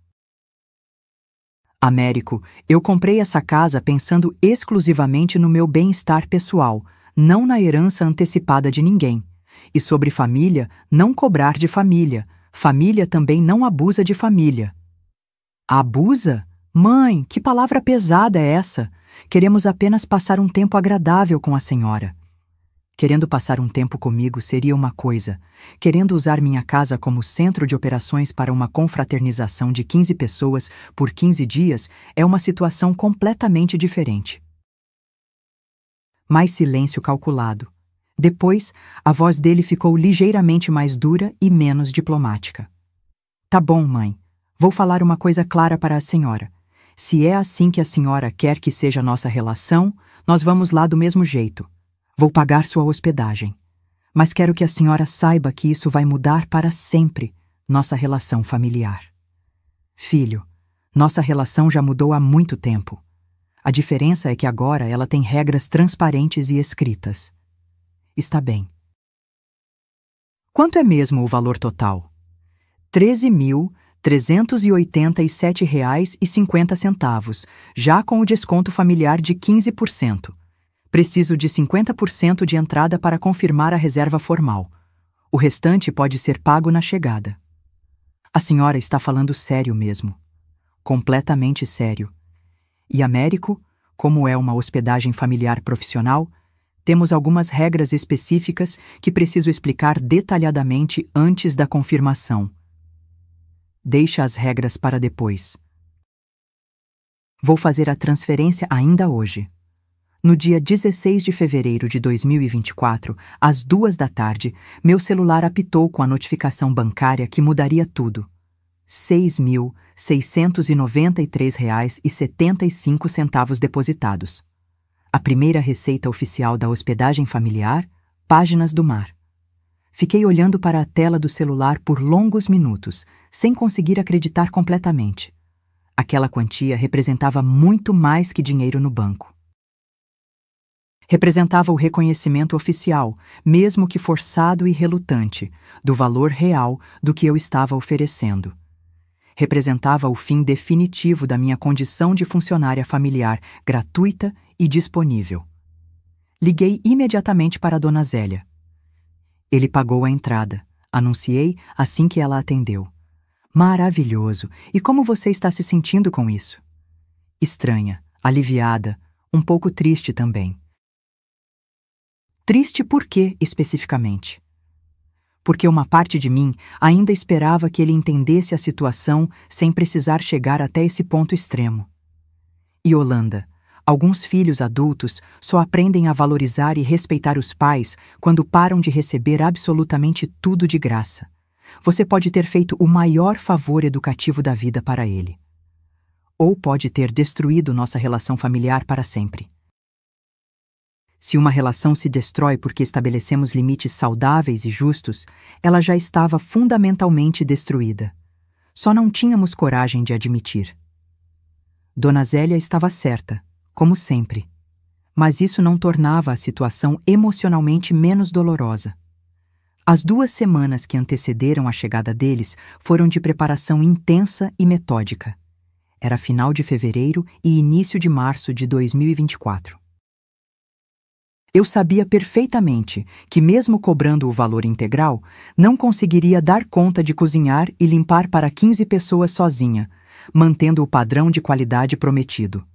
Américo, eu comprei essa casa pensando exclusivamente no meu bem-estar pessoal, não na herança antecipada de ninguém. E sobre família, não cobrar de família. Família também não abusa de família. Abusa? Mãe, que palavra pesada é essa? Queremos apenas passar um tempo agradável com a senhora. Querendo passar um tempo comigo seria uma coisa. Querendo usar minha casa como centro de operações para uma confraternização de 15 pessoas por 15 dias é uma situação completamente diferente. Mais silêncio calculado. Depois, a voz dele ficou ligeiramente mais dura e menos diplomática. Tá bom, mãe. Vou falar uma coisa clara para a senhora. Se é assim que a senhora quer que seja nossa relação, nós vamos lá do mesmo jeito. Vou pagar sua hospedagem. Mas quero que a senhora saiba que isso vai mudar para sempre nossa relação familiar. Filho, nossa relação já mudou há muito tempo. A diferença é que agora ela tem regras transparentes e escritas. Está bem. Quanto é mesmo o valor total? R$ 13.387,50, já com o desconto familiar de 15%. Preciso de 50% de entrada para confirmar a reserva formal. O restante pode ser pago na chegada. A senhora está falando sério mesmo. Completamente sério. E Américo, como é uma hospedagem familiar profissional, temos algumas regras específicas que preciso explicar detalhadamente antes da confirmação. Deixa as regras para depois. Vou fazer a transferência ainda hoje. No dia 16 de fevereiro de 2024, às 14h, meu celular apitou com a notificação bancária que mudaria tudo. R$ 6.693,75 depositados. A primeira receita oficial da hospedagem familiar, Páginas do Mar. Fiquei olhando para a tela do celular por longos minutos, sem conseguir acreditar completamente. Aquela quantia representava muito mais que dinheiro no banco. Representava o reconhecimento oficial, mesmo que forçado e relutante, do valor real do que eu estava oferecendo. Representava o fim definitivo da minha condição de funcionária familiar gratuita e disponível. Liguei imediatamente para a Dona Zélia. Ele pagou a entrada. Anunciei assim que ela atendeu. Maravilhoso! E como você está se sentindo com isso? Estranha, aliviada, um pouco triste também. Triste por quê, especificamente? Porque uma parte de mim ainda esperava que ele entendesse a situação sem precisar chegar até esse ponto extremo. E Yolanda, alguns filhos adultos só aprendem a valorizar e respeitar os pais quando param de receber absolutamente tudo de graça. Você pode ter feito o maior favor educativo da vida para ele. Ou pode ter destruído nossa relação familiar para sempre. Se uma relação se destrói porque estabelecemos limites saudáveis e justos, ela já estava fundamentalmente destruída. Só não tínhamos coragem de admitir. Dona Zélia estava certa, como sempre. Mas isso não tornava a situação emocionalmente menos dolorosa. As 2 semanas que antecederam a chegada deles foram de preparação intensa e metódica. Era final de fevereiro e início de março de 2024. Eu sabia perfeitamente que, mesmo cobrando o valor integral, não conseguiria dar conta de cozinhar e limpar para 15 pessoas sozinha, mantendo o padrão de qualidade prometido.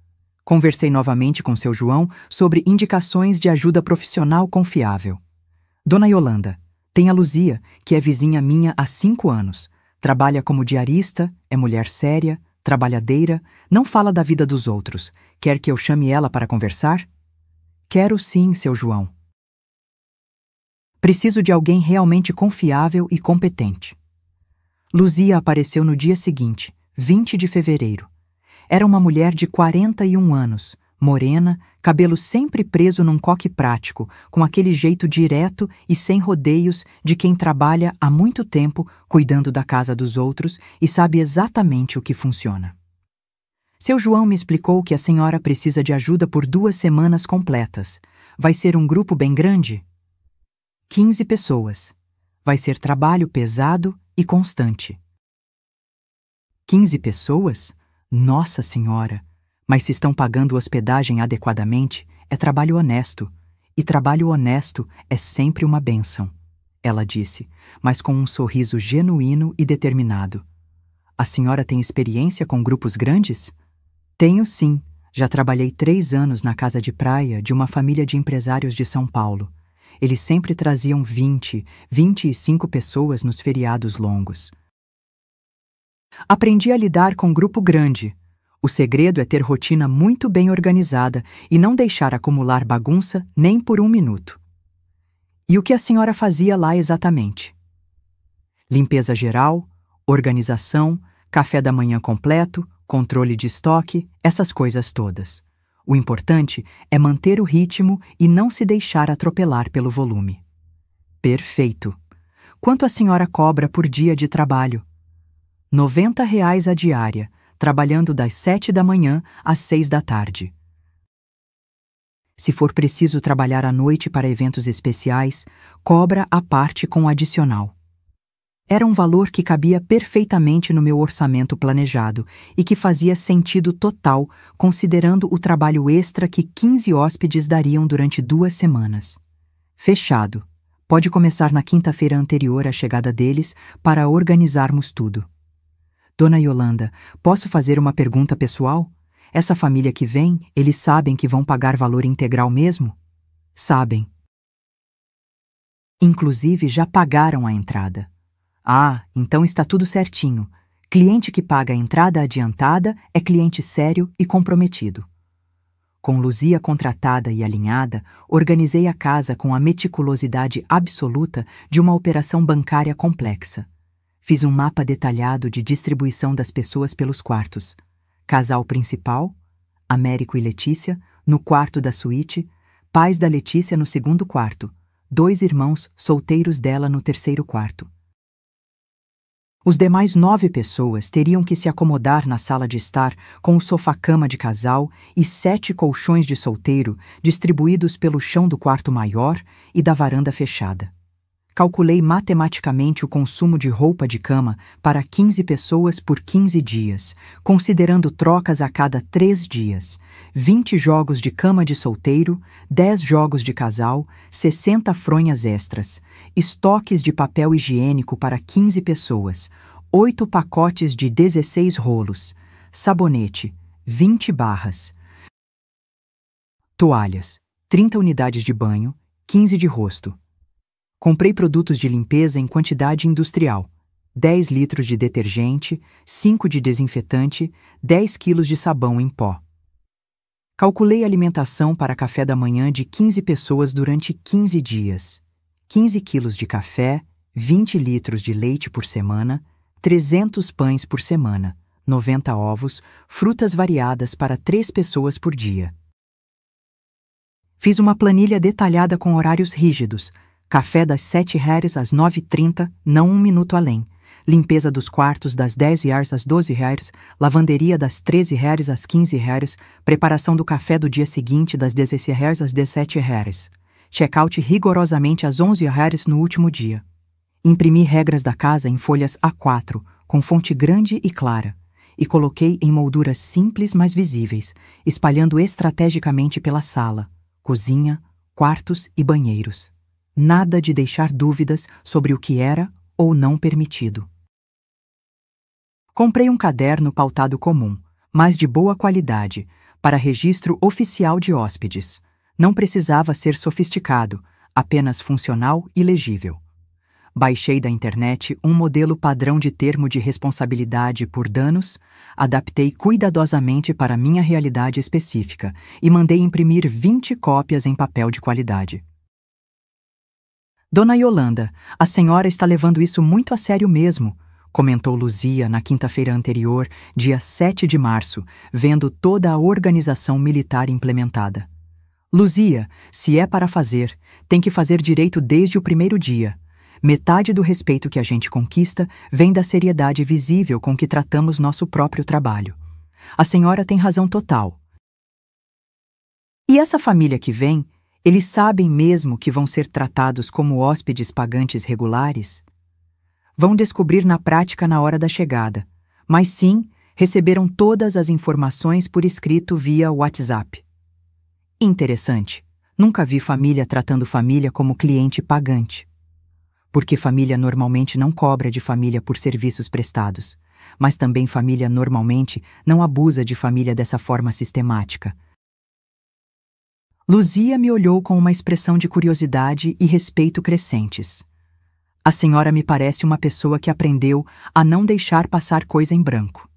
Conversei novamente com seu João sobre indicações de ajuda profissional confiável. Dona Yolanda, tem a Luzia, que é vizinha minha há 5 anos. Trabalha como diarista, é mulher séria, trabalhadeira, não fala da vida dos outros. Quer que eu chame ela para conversar? Quero sim, seu João. Preciso de alguém realmente confiável e competente. Luzia apareceu no dia seguinte, 20 de fevereiro. Era uma mulher de 41 anos, morena, cabelo sempre preso num coque prático, com aquele jeito direto e sem rodeios de quem trabalha há muito tempo cuidando da casa dos outros e sabe exatamente o que funciona. Seu João me explicou que a senhora precisa de ajuda por 2 semanas completas. Vai ser um grupo bem grande? 15 pessoas. Vai ser trabalho pesado e constante. 15 pessoas? Nossa Senhora! Mas se estão pagando hospedagem adequadamente, é trabalho honesto. E trabalho honesto é sempre uma bênção, ela disse, mas com um sorriso genuíno e determinado. A senhora tem experiência com grupos grandes? Tenho sim. Já trabalhei 3 anos na casa de praia de uma família de empresários de São Paulo. Eles sempre traziam 25 pessoas nos feriados longos. Aprendi a lidar com grupo grande. O segredo é ter rotina muito bem organizada e não deixar acumular bagunça nem por 1 minuto. E o que a senhora fazia lá exatamente? Limpeza geral, organização, café da manhã completo, controle de estoque, essas coisas todas. O importante é manter o ritmo e não se deixar atropelar pelo volume. Perfeito. Quanto a senhora cobra por dia de trabalho? R$ 90 a diária, trabalhando das 7 da manhã às 6 da tarde. Se for preciso trabalhar à noite para eventos especiais, cobra à parte com adicional. Era um valor que cabia perfeitamente no meu orçamento planejado e que fazia sentido total, considerando o trabalho extra que 15 hóspedes dariam durante 2 semanas. Fechado. Pode começar na quinta-feira anterior à chegada deles para organizarmos tudo. Dona Yolanda, posso fazer uma pergunta pessoal? Essa família que vem, eles sabem que vão pagar valor integral mesmo? Sabem. Inclusive já pagaram a entrada. Ah, então está tudo certinho. Cliente que paga a entrada adiantada é cliente sério e comprometido. Com Luzia contratada e alinhada, organizei a casa com a meticulosidade absoluta de uma operação bancária complexa. Fiz um mapa detalhado de distribuição das pessoas pelos quartos. Casal principal, Américo e Letícia, no quarto da suíte, pais da Letícia no 2º quarto, 2 irmãos solteiros dela no 3º quarto. Os demais 9 pessoas teriam que se acomodar na sala de estar com o sofá-cama de casal e 7 colchões de solteiro distribuídos pelo chão do quarto maior e da varanda fechada. Calculei matematicamente o consumo de roupa de cama para 15 pessoas por 15 dias, considerando trocas a cada 3 dias, 20 jogos de cama de solteiro, 10 jogos de casal, 60 fronhas extras, estoques de papel higiênico para 15 pessoas, 8 pacotes de 16 rolos, sabonete, 20 barras, toalhas, 30 unidades de banho, 15 de rosto. Comprei produtos de limpeza em quantidade industrial, 10 litros de detergente, 5 de desinfetante, 10 quilos de sabão em pó. Calculei a alimentação para café da manhã de 15 pessoas durante 15 dias. 15 quilos de café, 20 litros de leite por semana, 300 pães por semana, 90 ovos, frutas variadas para 3 pessoas por dia. Fiz uma planilha detalhada com horários rígidos. Café das 7h às 9h30, não um minuto além. Limpeza dos quartos das 10h às 12h, lavanderia das 13h às 15h, preparação do café do dia seguinte das 16h às 17h. Check-out rigorosamente às 11h no último dia. Imprimi regras da casa em folhas A4, com fonte grande e clara, e coloquei em molduras simples mas visíveis, espalhando estrategicamente pela sala, cozinha, quartos e banheiros. Nada de deixar dúvidas sobre o que era ou não permitido. Comprei um caderno pautado comum, mas de boa qualidade, para registro oficial de hóspedes. Não precisava ser sofisticado, apenas funcional e legível. Baixei da internet um modelo padrão de termo de responsabilidade por danos, adaptei cuidadosamente para minha realidade específica e mandei imprimir 20 cópias em papel de qualidade. Dona Yolanda, a senhora está levando isso muito a sério mesmo, comentou Luzia na quinta-feira anterior, dia 7 de março, vendo toda a organização militar implementada. Luzia, se é para fazer, tem que fazer direito desde o primeiro dia. Metade do respeito que a gente conquista vem da seriedade visível com que tratamos nosso próprio trabalho. A senhora tem razão total. E essa família que vem, eles sabem mesmo que vão ser tratados como hóspedes pagantes regulares? Vão descobrir na prática na hora da chegada, mas sim, receberam todas as informações por escrito via WhatsApp. Interessante, nunca vi família tratando família como cliente pagante. Porque família normalmente não cobra de família por serviços prestados, mas também família normalmente não abusa de família dessa forma sistemática. Luzia me olhou com uma expressão de curiosidade e respeito crescentes. A senhora me parece uma pessoa que aprendeu a não deixar passar coisa em branco.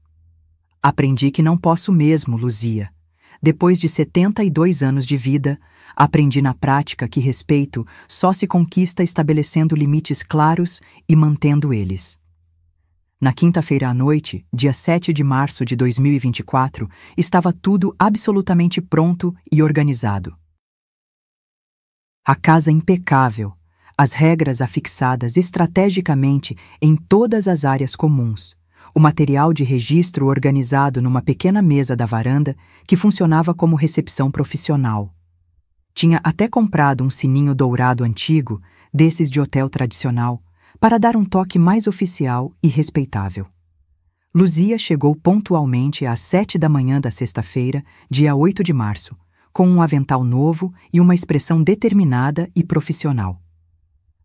Aprendi que não posso mesmo, Luzia. Depois de 72 anos de vida, aprendi na prática que respeito só se conquista estabelecendo limites claros e mantendo eles. Na quinta-feira à noite, dia 7 de março de 2024, estava tudo absolutamente pronto e organizado. A casa impecável, as regras afixadas estrategicamente em todas as áreas comuns, o material de registro organizado numa pequena mesa da varanda que funcionava como recepção profissional. Tinha até comprado um sininho dourado antigo, desses de hotel tradicional, para dar um toque mais oficial e respeitável. Luzia chegou pontualmente às 7 da manhã da sexta-feira, dia 8 de março, com um avental novo e uma expressão determinada e profissional.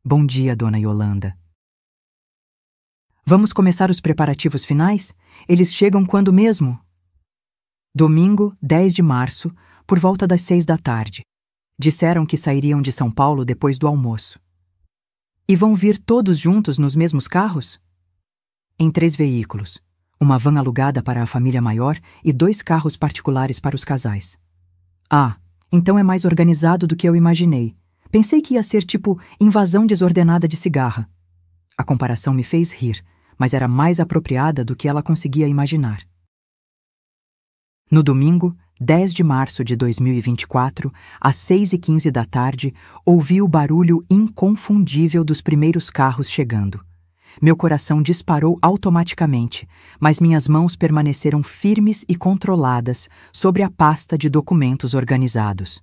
Bom dia, Dona Yolanda. Vamos começar os preparativos finais? Eles chegam quando mesmo? Domingo, 10 de março, por volta das 6 da tarde. Disseram que sairiam de São Paulo depois do almoço. E vão vir todos juntos nos mesmos carros? Em 3 veículos. Uma van alugada para a família maior e 2 carros particulares para os casais. Ah, então é mais organizado do que eu imaginei. Pensei que ia ser tipo invasão desordenada de cigarra. A comparação me fez rir, mas era mais apropriada do que ela conseguia imaginar. No domingo, 10 de março de 2024, às 6h15 da tarde, ouvi o barulho inconfundível dos primeiros carros chegando. Meu coração disparou automaticamente, mas minhas mãos permaneceram firmes e controladas sobre a pasta de documentos organizados.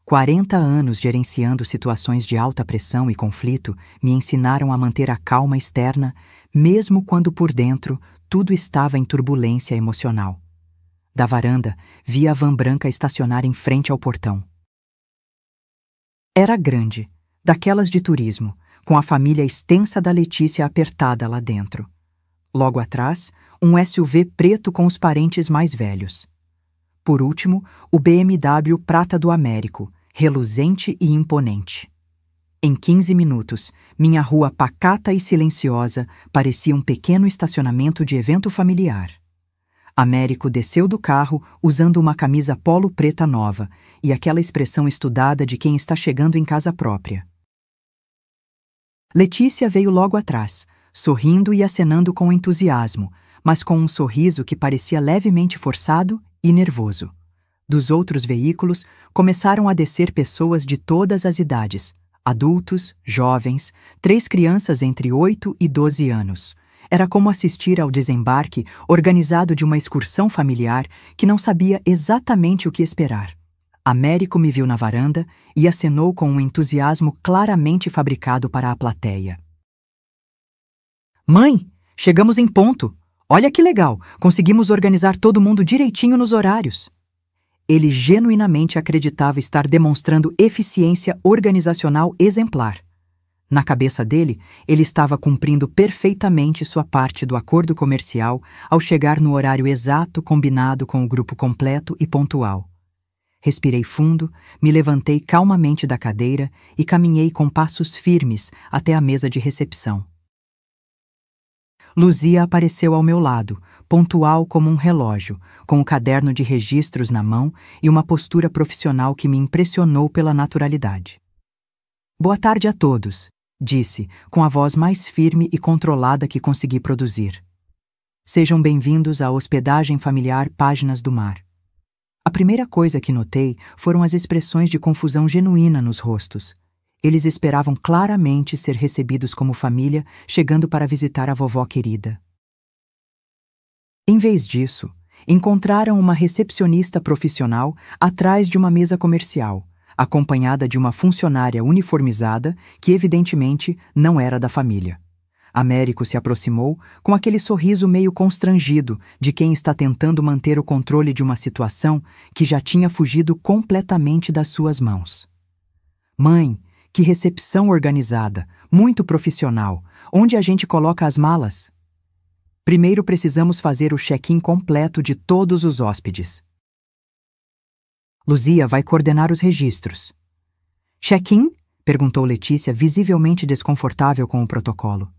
40 anos gerenciando situações de alta pressão e conflito me ensinaram a manter a calma externa, mesmo quando por dentro tudo estava em turbulência emocional. Da varanda, vi a van branca estacionar em frente ao portão. Era grande, daquelas de turismo, com a família extensa da Letícia apertada lá dentro. Logo atrás, um SUV preto com os parentes mais velhos. Por último, o BMW prata do Américo, reluzente e imponente. Em 15 minutos, minha rua pacata e silenciosa parecia um pequeno estacionamento de evento familiar. Américo desceu do carro usando uma camisa polo preta nova e aquela expressão estudada de quem está chegando em casa própria. Letícia veio logo atrás, sorrindo e acenando com entusiasmo, mas com um sorriso que parecia levemente forçado e nervoso. Dos outros veículos, começaram a descer pessoas de todas as idades, adultos, jovens, 3 crianças entre 8 e 12 anos. Era como assistir ao desembarque organizado de uma excursão familiar que não sabia exatamente o que esperar. Américo me viu na varanda e acenou com um entusiasmo claramente fabricado para a plateia. Mãe, chegamos em ponto! Olha que legal! Conseguimos organizar todo mundo direitinho nos horários. Ele genuinamente acreditava estar demonstrando eficiência organizacional exemplar. Na cabeça dele, ele estava cumprindo perfeitamente sua parte do acordo comercial ao chegar no horário exato combinado com o grupo completo e pontual. Respirei fundo, me levantei calmamente da cadeira e caminhei com passos firmes até a mesa de recepção. Luzia apareceu ao meu lado, pontual como um relógio, com o caderno de registros na mão e uma postura profissional que me impressionou pela naturalidade. Boa tarde a todos, disse, com a voz mais firme e controlada que consegui produzir. Sejam bem-vindos à Hospedagem Familiar Páginas do Mar. A primeira coisa que notei foram as expressões de confusão genuína nos rostos. Eles esperavam claramente ser recebidos como família, chegando para visitar a vovó querida. Em vez disso, encontraram uma recepcionista profissional atrás de uma mesa comercial, acompanhada de uma funcionária uniformizada que evidentemente não era da família. Américo se aproximou com aquele sorriso meio constrangido de quem está tentando manter o controle de uma situação que já tinha fugido completamente das suas mãos. Mãe, que recepção organizada, muito profissional. Onde a gente coloca as malas? Primeiro precisamos fazer o check-in completo de todos os hóspedes. Luzia vai coordenar os registros. Check-in? Perguntou Letícia, visivelmente desconfortável com o protocolo.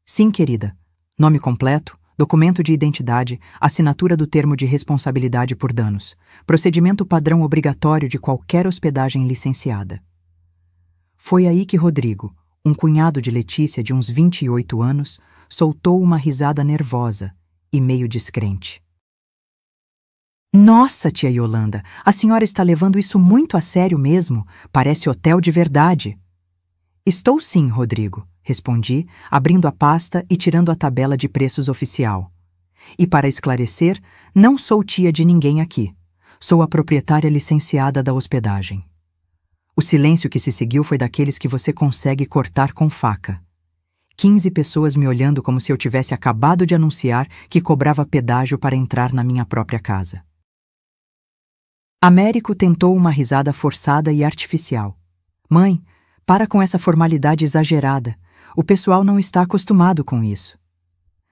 Sim, querida. Nome completo, documento de identidade, assinatura do termo de responsabilidade por danos. Procedimento padrão obrigatório de qualquer hospedagem licenciada. Foi aí que Rodrigo, um cunhado de Letícia de uns 28 anos, soltou uma risada nervosa e meio descrente. Nossa, tia Yolanda, a senhora está levando isso muito a sério mesmo? Parece hotel de verdade. Estou sim, Rodrigo, respondi, abrindo a pasta e tirando a tabela de preços oficial. E para esclarecer, não sou tia de ninguém aqui. Sou a proprietária licenciada da hospedagem. O silêncio que se seguiu foi daqueles que você consegue cortar com faca. 15 pessoas me olhando como se eu tivesse acabado de anunciar que cobrava pedágio para entrar na minha própria casa. Américo tentou uma risada forçada e artificial. Mãe, para com essa formalidade exagerada. O pessoal não está acostumado com isso.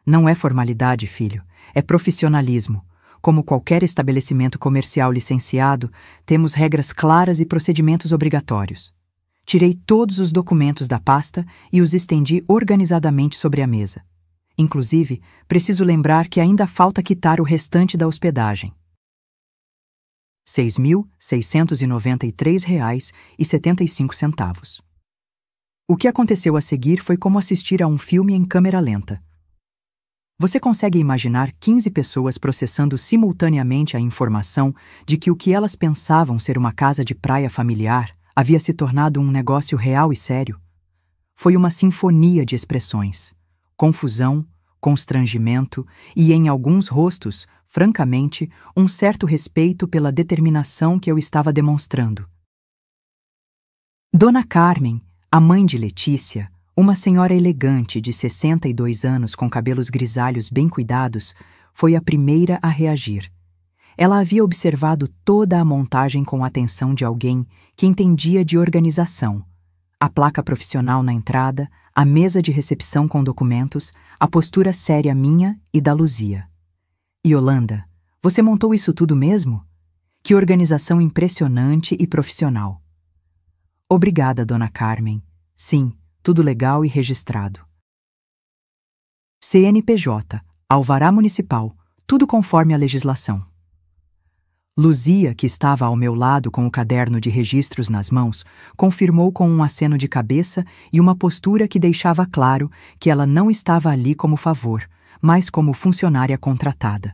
Não é formalidade, filho. É profissionalismo. Como qualquer estabelecimento comercial licenciado, temos regras claras e procedimentos obrigatórios. Tirei todos os documentos da pasta e os estendi organizadamente sobre a mesa. Inclusive, preciso lembrar que ainda falta quitar o restante da hospedagem. R$ 6.693,75. O que aconteceu a seguir foi como assistir a um filme em câmera lenta. Você consegue imaginar 15 pessoas processando simultaneamente a informação de que o que elas pensavam ser uma casa de praia familiar havia se tornado um negócio real e sério? Foi uma sinfonia de expressões, confusão, constrangimento e, em alguns rostos, francamente, um certo respeito pela determinação que eu estava demonstrando. Dona Carmen, a mãe de Letícia, uma senhora elegante de 62 anos com cabelos grisalhos bem cuidados, foi a primeira a reagir. Ela havia observado toda a montagem com a atenção de alguém que entendia de organização. A placa profissional na entrada, a mesa de recepção com documentos, a postura séria minha e da Luzia. Yolanda, você montou isso tudo mesmo? Que organização impressionante e profissional. Obrigada, Dona Carmen. Sim, tudo legal e registrado. CNPJ, Alvará Municipal, tudo conforme a legislação. Luzia, que estava ao meu lado com o caderno de registros nas mãos, confirmou com um aceno de cabeça e uma postura que deixava claro que ela não estava ali como favor, mas como funcionária contratada.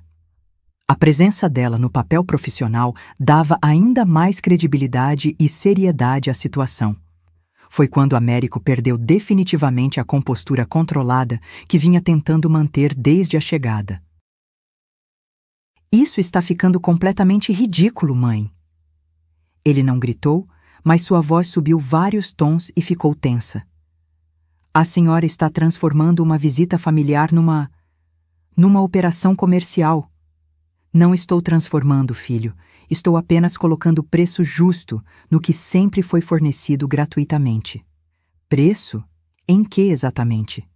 A presença dela no papel profissional dava ainda mais credibilidade e seriedade à situação. Foi quando Américo perdeu definitivamente a compostura controlada que vinha tentando manter desde a chegada. Isso está ficando completamente ridículo, mãe. Ele não gritou, mas sua voz subiu vários tons e ficou tensa. A senhora está transformando uma visita familiar numa operação comercial. Não estou transformando, filho. Estou apenas colocando preço justo no que sempre foi fornecido gratuitamente. Preço? Em que exatamente?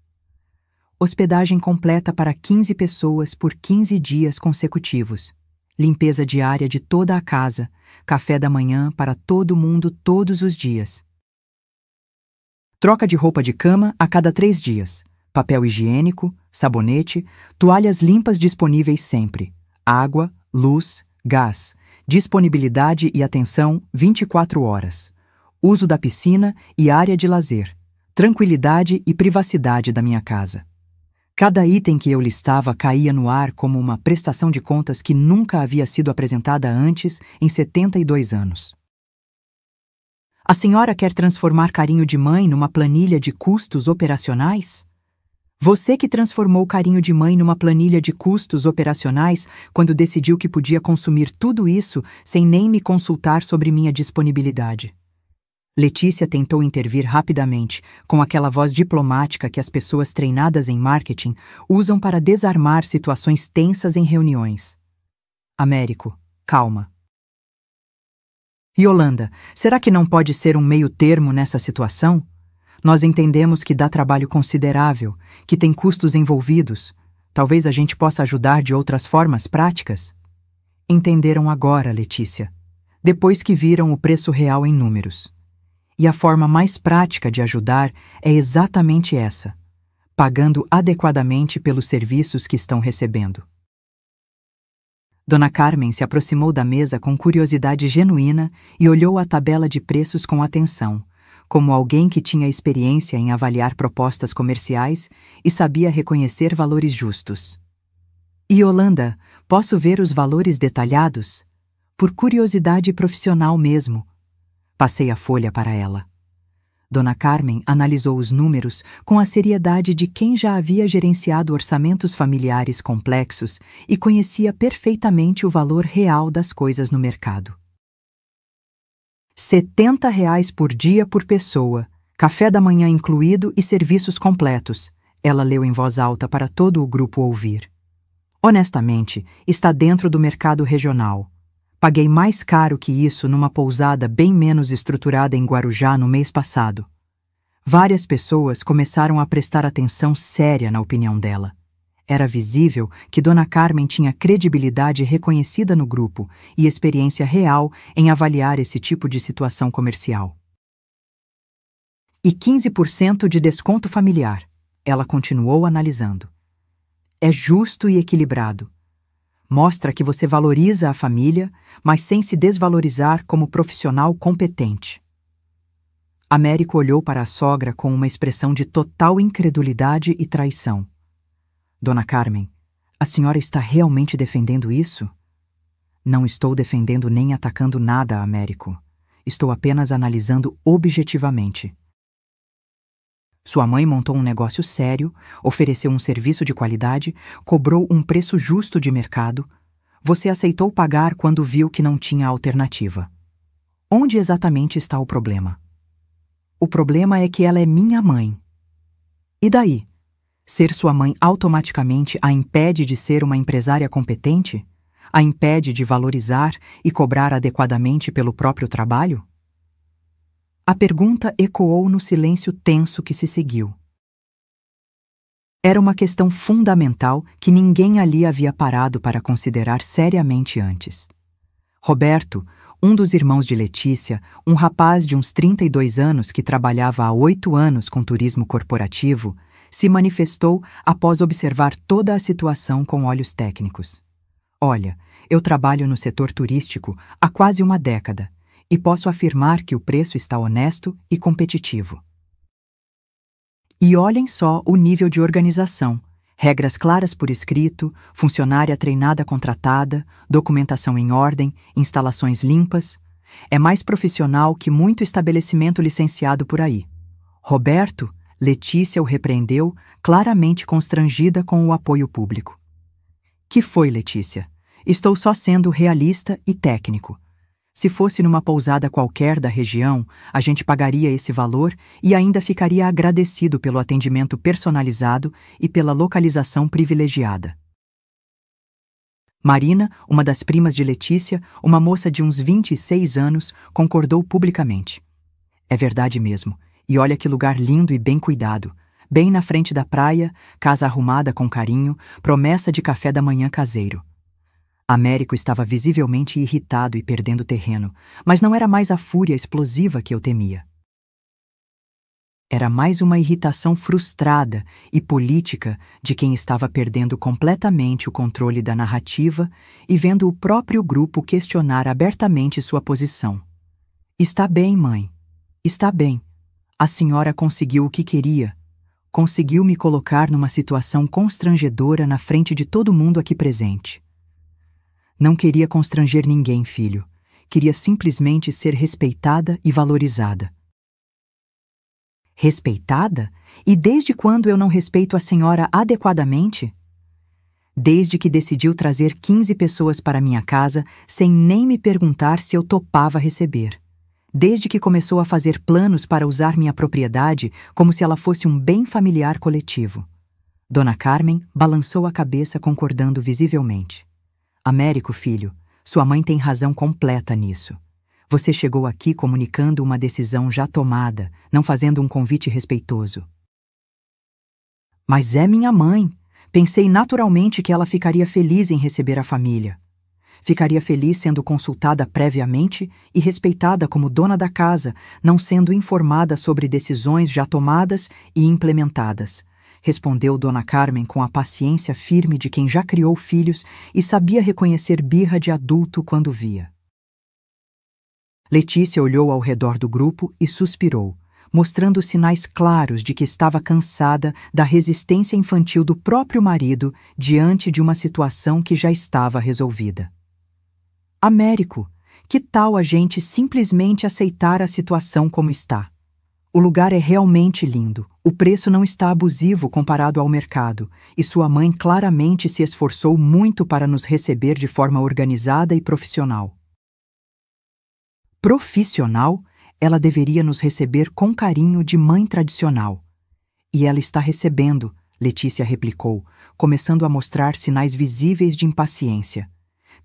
Hospedagem completa para 15 pessoas por 15 dias consecutivos. Limpeza diária de toda a casa. Café da manhã para todo mundo todos os dias. Troca de roupa de cama a cada 3 dias. Papel higiênico, sabonete, toalhas limpas disponíveis sempre. Água, luz, gás. Disponibilidade e atenção 24 horas. Uso da piscina e área de lazer. Tranquilidade e privacidade da minha casa. Cada item que eu listava caía no ar como uma prestação de contas que nunca havia sido apresentada antes em 72 anos. A senhora quer transformar carinho de mãe numa planilha de custos operacionais? Você que transformou carinho de mãe numa planilha de custos operacionais quando decidiu que podia consumir tudo isso sem nem me consultar sobre minha disponibilidade. Letícia tentou intervir rapidamente, com aquela voz diplomática que as pessoas treinadas em marketing usam para desarmar situações tensas em reuniões. Américo, calma. Yolanda, será que não pode ser um meio-termo nessa situação? Nós entendemos que dá trabalho considerável, que tem custos envolvidos. Talvez a gente possa ajudar de outras formas práticas? Entenderam agora, Letícia, depois que viram o preço real em números. E a forma mais prática de ajudar é exatamente essa, pagando adequadamente pelos serviços que estão recebendo. Dona Carmen se aproximou da mesa com curiosidade genuína e olhou a tabela de preços com atenção, como alguém que tinha experiência em avaliar propostas comerciais e sabia reconhecer valores justos. Yolanda, posso ver os valores detalhados? Por curiosidade profissional mesmo. Passei a folha para ela. Dona Carmen analisou os números com a seriedade de quem já havia gerenciado orçamentos familiares complexos e conhecia perfeitamente o valor real das coisas no mercado. R$70 por dia por pessoa, café da manhã incluído e serviços completos, ela leu em voz alta para todo o grupo ouvir. Honestamente, está dentro do mercado regional. Paguei mais caro que isso numa pousada bem menos estruturada em Guarujá no mês passado. Várias pessoas começaram a prestar atenção séria na opinião dela. Era visível que Dona Carmen tinha credibilidade reconhecida no grupo e experiência real em avaliar esse tipo de situação comercial. E 15% de desconto familiar, ela continuou analisando. É justo e equilibrado. Mostra que você valoriza a família, mas sem se desvalorizar como profissional competente. Américo olhou para a sogra com uma expressão de total incredulidade e traição. Dona Carmen, a senhora está realmente defendendo isso? Não estou defendendo nem atacando nada, Américo. Estou apenas analisando objetivamente. Sua mãe montou um negócio sério, ofereceu um serviço de qualidade, cobrou um preço justo de mercado. Você aceitou pagar quando viu que não tinha alternativa. Onde exatamente está o problema? O problema é que ela é minha mãe. E daí? Ser sua mãe automaticamente a impede de ser uma empresária competente? A impede de valorizar e cobrar adequadamente pelo próprio trabalho? A pergunta ecoou no silêncio tenso que se seguiu. Era uma questão fundamental que ninguém ali havia parado para considerar seriamente antes. Roberto, um dos irmãos de Letícia, um rapaz de uns 32 anos que trabalhava há 8 anos com turismo corporativo, se manifestou após observar toda a situação com olhos técnicos. Olha, eu trabalho no setor turístico há quase uma década e posso afirmar que o preço está honesto e competitivo. E olhem só o nível de organização. Regras claras por escrito, funcionária treinada contratada, documentação em ordem, instalações limpas. É mais profissional que muito estabelecimento licenciado por aí. Roberto, Letícia o repreendeu, claramente constrangida com o apoio público. Que foi, Letícia? Estou só sendo realista e técnico. Se fosse numa pousada qualquer da região, a gente pagaria esse valor e ainda ficaria agradecido pelo atendimento personalizado e pela localização privilegiada. Marina, uma das primas de Letícia, uma moça de uns 26 anos, concordou publicamente. É verdade mesmo. E olha que lugar lindo e bem cuidado. Bem na frente da praia, casa arrumada com carinho, promessa de café da manhã caseiro. Américo estava visivelmente irritado e perdendo terreno, mas não era mais a fúria explosiva que eu temia. Era mais uma irritação frustrada e política de quem estava perdendo completamente o controle da narrativa e vendo o próprio grupo questionar abertamente sua posição. Está bem, mãe. Está bem. A senhora conseguiu o que queria. Conseguiu me colocar numa situação constrangedora na frente de todo mundo aqui presente. Não queria constranger ninguém, filho. Queria simplesmente ser respeitada e valorizada. Respeitada? E desde quando eu não respeito a senhora adequadamente? Desde que decidiu trazer 15 pessoas para minha casa sem nem me perguntar se eu topava receber. Desde que começou a fazer planos para usar minha propriedade como se ela fosse um bem familiar coletivo. Dona Carmen balançou a cabeça concordando visivelmente. Américo, filho, sua mãe tem razão completa nisso. Você chegou aqui comunicando uma decisão já tomada, não fazendo um convite respeitoso. Mas é minha mãe. Pensei naturalmente que ela ficaria feliz em receber a família. Ficaria feliz sendo consultada previamente e respeitada como dona da casa, não sendo informada sobre decisões já tomadas e implementadas. Respondeu Dona Carmen com a paciência firme de quem já criou filhos e sabia reconhecer birra de adulto quando via. Letícia olhou ao redor do grupo e suspirou, mostrando sinais claros de que estava cansada da resistência infantil do próprio marido diante de uma situação que já estava resolvida. Américo, que tal a gente simplesmente aceitar a situação como está? O lugar é realmente lindo, o preço não está abusivo comparado ao mercado, e sua mãe claramente se esforçou muito para nos receber de forma organizada e profissional. Profissional? Ela deveria nos receber com carinho de mãe tradicional. E ela está recebendo, Letícia replicou, começando a mostrar sinais visíveis de impaciência.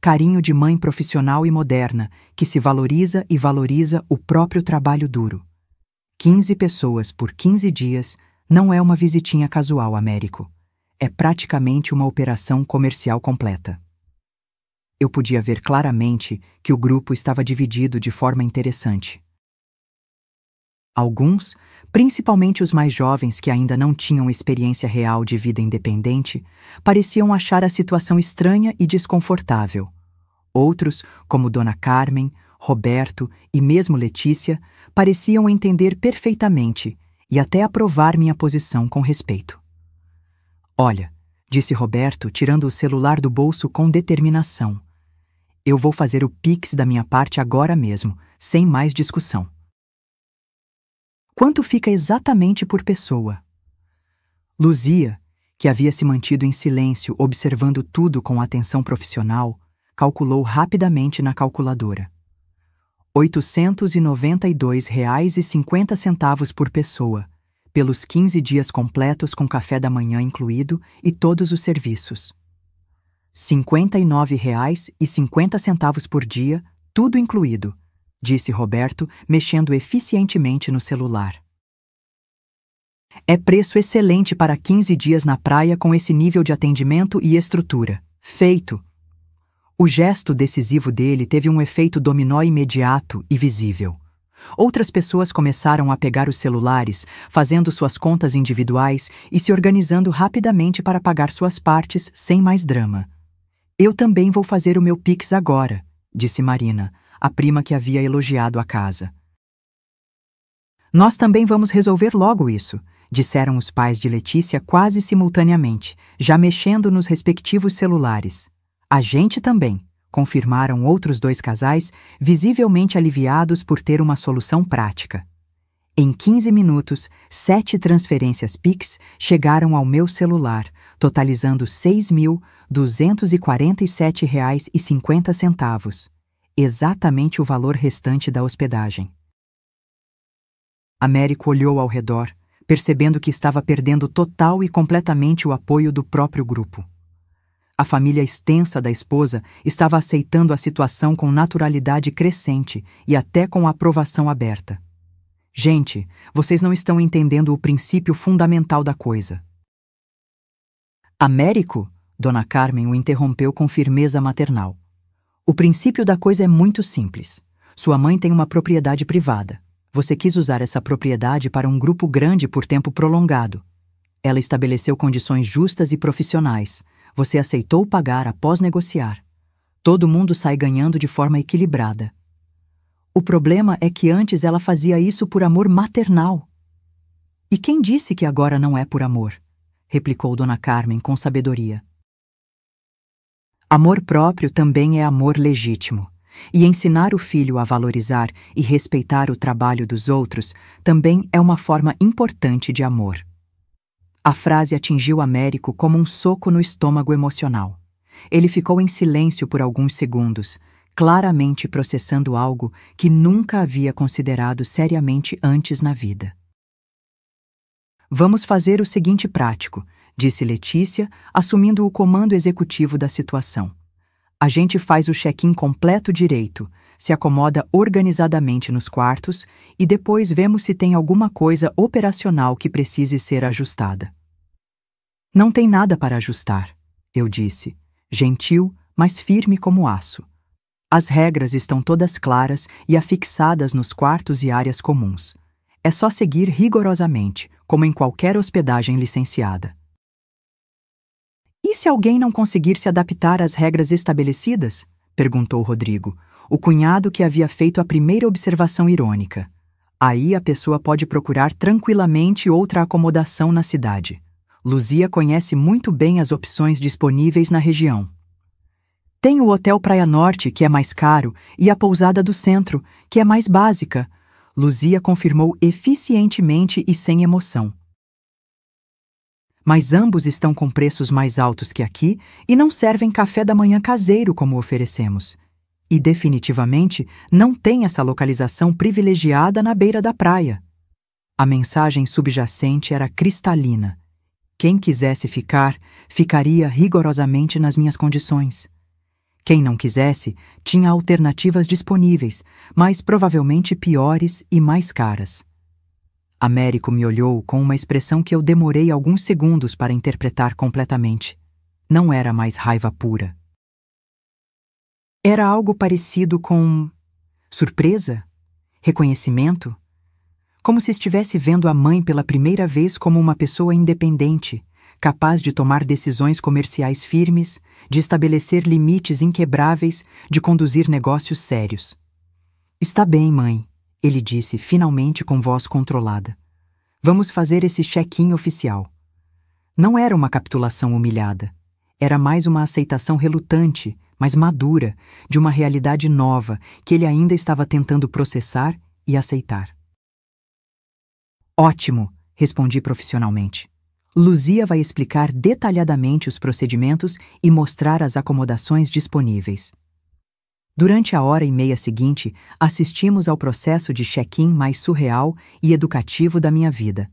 Carinho de mãe profissional e moderna, que se valoriza e valoriza o próprio trabalho duro. 15 pessoas por 15 dias não é uma visitinha casual, Américo. É praticamente uma operação comercial completa. Eu podia ver claramente que o grupo estava dividido de forma interessante. Alguns, principalmente os mais jovens que ainda não tinham experiência real de vida independente, pareciam achar a situação estranha e desconfortável. Outros, como Dona Carmen, Roberto e mesmo Letícia, pareciam entender perfeitamente e até aprovar minha posição com respeito. Olha, disse Roberto, tirando o celular do bolso com determinação. Eu vou fazer o Pix da minha parte agora mesmo, sem mais discussão. Quanto fica exatamente por pessoa? Luzia, que havia se mantido em silêncio, observando tudo com atenção profissional, calculou rapidamente na calculadora. R$ 892,50 por pessoa, pelos 15 dias completos com café da manhã incluído e todos os serviços. R$ 59,50 por dia, tudo incluído, disse Roberto, mexendo eficientemente no celular. É preço excelente para 15 dias na praia com esse nível de atendimento e estrutura. Feito! O gesto decisivo dele teve um efeito dominó imediato e visível. Outras pessoas começaram a pegar os celulares, fazendo suas contas individuais e se organizando rapidamente para pagar suas partes sem mais drama. Eu também vou fazer o meu Pix agora, disse Marina, a prima que havia elogiado a casa. Nós também vamos resolver logo isso, disseram os pais de Letícia quase simultaneamente, já mexendo nos respectivos celulares. A gente também, confirmaram outros 2 casais, visivelmente aliviados por ter uma solução prática. Em 15 minutos, 7 transferências Pix chegaram ao meu celular, totalizando R$ 6.247,50, exatamente o valor restante da hospedagem. Américo olhou ao redor, percebendo que estava perdendo total e completamente o apoio do próprio grupo. A família extensa da esposa estava aceitando a situação com naturalidade crescente e até com aprovação aberta. Gente, vocês não estão entendendo o princípio fundamental da coisa. Américo? Dona Carmen o interrompeu com firmeza maternal. O princípio da coisa é muito simples. Sua mãe tem uma propriedade privada. Você quis usar essa propriedade para um grupo grande por tempo prolongado. Ela estabeleceu condições justas e profissionais. Você aceitou pagar após negociar. Todo mundo sai ganhando de forma equilibrada. O problema é que antes ela fazia isso por amor maternal. E quem disse que agora não é por amor? Replicou Dona Carmen com sabedoria. Amor próprio também é amor legítimo. E ensinar o filho a valorizar e respeitar o trabalho dos outros também é uma forma importante de amor. A frase atingiu Américo como um soco no estômago emocional. Ele ficou em silêncio por alguns segundos, claramente processando algo que nunca havia considerado seriamente antes na vida. Vamos fazer o seguinte prático, disse Letícia, assumindo o comando executivo da situação. A gente faz o check-in completo direito, se acomoda organizadamente nos quartos e depois vemos se tem alguma coisa operacional que precise ser ajustada. Não tem nada para ajustar, eu disse, gentil, mas firme como aço. As regras estão todas claras e afixadas nos quartos e áreas comuns. É só seguir rigorosamente, como em qualquer hospedagem licenciada. E se alguém não conseguir se adaptar às regras estabelecidas? Perguntou Rodrigo, o cunhado que havia feito a primeira observação irônica. Aí a pessoa pode procurar tranquilamente outra acomodação na cidade. Luzia conhece muito bem as opções disponíveis na região. Tem o Hotel Praia Norte, que é mais caro, e a Pousada do Centro, que é mais básica. Luzia confirmou eficientemente e sem emoção. Mas ambos estão com preços mais altos que aqui e não servem café da manhã caseiro como oferecemos. E definitivamente não tem essa localização privilegiada na beira da praia. A mensagem subjacente era cristalina. Quem quisesse ficar, ficaria rigorosamente nas minhas condições. Quem não quisesse, tinha alternativas disponíveis, mas provavelmente piores e mais caras. Américo me olhou com uma expressão que eu demorei alguns segundos para interpretar completamente. Não era mais raiva pura. Era algo parecido com surpresa, reconhecimento, como se estivesse vendo a mãe pela primeira vez como uma pessoa independente, capaz de tomar decisões comerciais firmes, de estabelecer limites inquebráveis, de conduzir negócios sérios. Está bem, mãe, ele disse finalmente com voz controlada. Vamos fazer esse check-in oficial. Não era uma capitulação humilhada. Era mais uma aceitação relutante, mas madura, de uma realidade nova que ele ainda estava tentando processar e aceitar. Ótimo, respondi profissionalmente. Luzia vai explicar detalhadamente os procedimentos e mostrar as acomodações disponíveis. Durante a hora e meia seguinte, assistimos ao processo de check-in mais surreal e educativo da minha vida.